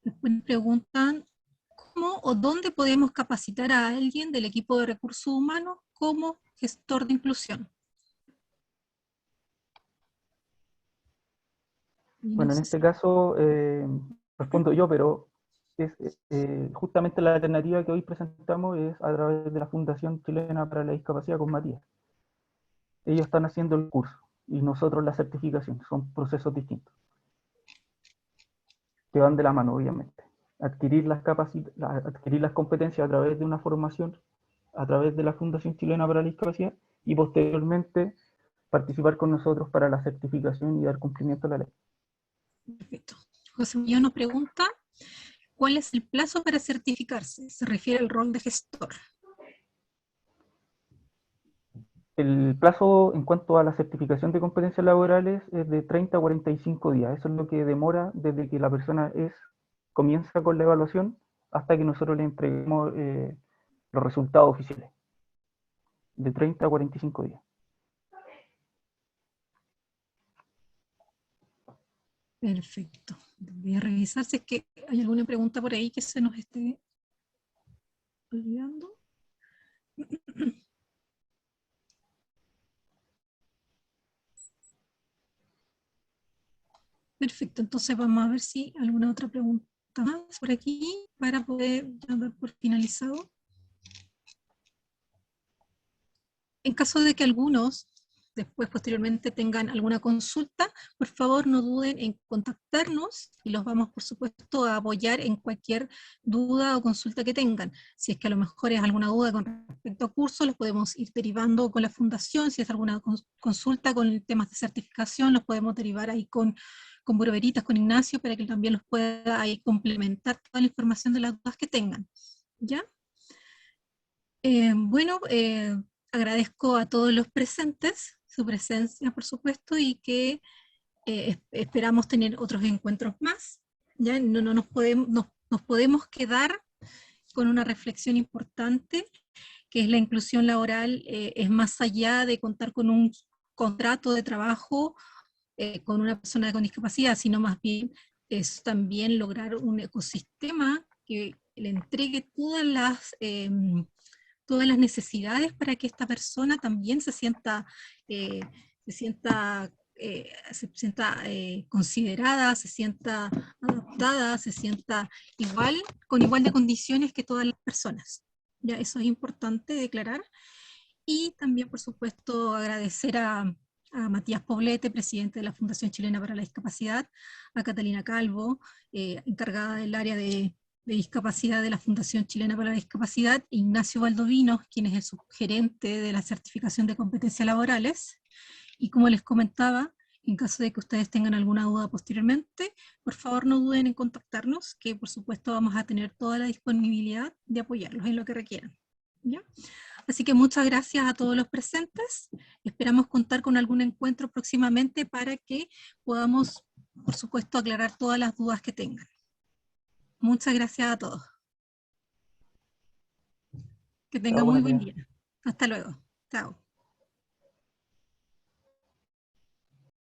Después nos preguntan, ¿cómo o dónde podemos capacitar a alguien del equipo de recursos humanos como gestor de inclusión? Y no Bueno, en sé este si- caso respondo yo, pero es, justamente la alternativa que hoy presentamos es a través de la Fundación Chilena para la Discapacidad con Matías. Ellos están haciendo el curso y nosotros la certificación. Son procesos distintos que van de la mano, obviamente. Adquirir las competencias a través de una formación, a través de la Fundación Chilena para la Discapacidad y posteriormente participar con nosotros para la certificación y dar cumplimiento a la ley. Perfecto. José Millón nos pregunta, ¿cuál es el plazo para certificarse? Se refiere al rol de gestor. El plazo en cuanto a la certificación de competencias laborales es de 30 a 45 días. Eso es lo que demora desde que la persona comienza con la evaluación hasta que nosotros le entreguemos los resultados oficiales. De 30 a 45 días. Perfecto. Voy a revisar si es que hay alguna pregunta por ahí que se nos esté olvidando. Perfecto, entonces vamos a ver si alguna otra pregunta más por aquí para poder ya dar por finalizado. En caso de que algunos después posteriormente tengan alguna consulta, por favor no duden en contactarnos y los vamos por supuesto a apoyar en cualquier duda o consulta que tengan. Si es que a lo mejor es alguna duda con respecto a cursos, los podemos ir derivando con la fundación. Si es alguna consulta con temas de certificación, los podemos derivar ahí con Buró Veritas, con Ignacio, para que él también los pueda ahí complementar toda la información de las dudas que tengan. ¿Ya? Bueno, agradezco a todos los presentes su presencia, por supuesto, y que esperamos tener otros encuentros más. ¿Ya? No nos podemos quedar con una reflexión importante, que es la inclusión laboral, es más allá de contar con un contrato de trabajo con una persona con discapacidad, sino más bien es también lograr un ecosistema que le entregue todas las necesidades para que esta persona también se sienta considerada, se sienta adaptada, se sienta con igual de condiciones que todas las personas. Ya, eso es importante declarar. Y también, por supuesto, agradecer a Matías Poblete, presidente de la Fundación Chilena para la Discapacidad, a Catalina Calvo, encargada del área de discapacidad de la Fundación Chilena para la Discapacidad, Ignacio Valdovinos, quien es el subgerente de la certificación de competencias laborales, y como les comentaba, en caso de que ustedes tengan alguna duda posteriormente, por favor no duden en contactarnos, que por supuesto vamos a tener toda la disponibilidad de apoyarlos en lo que requieran. ¿Ya? Así que muchas gracias a todos los presentes. Esperamos contar con algún encuentro próximamente para que podamos, por supuesto, aclarar todas las dudas que tengan. Muchas gracias a todos. Que tengan muy buen día. Hasta luego. Chao.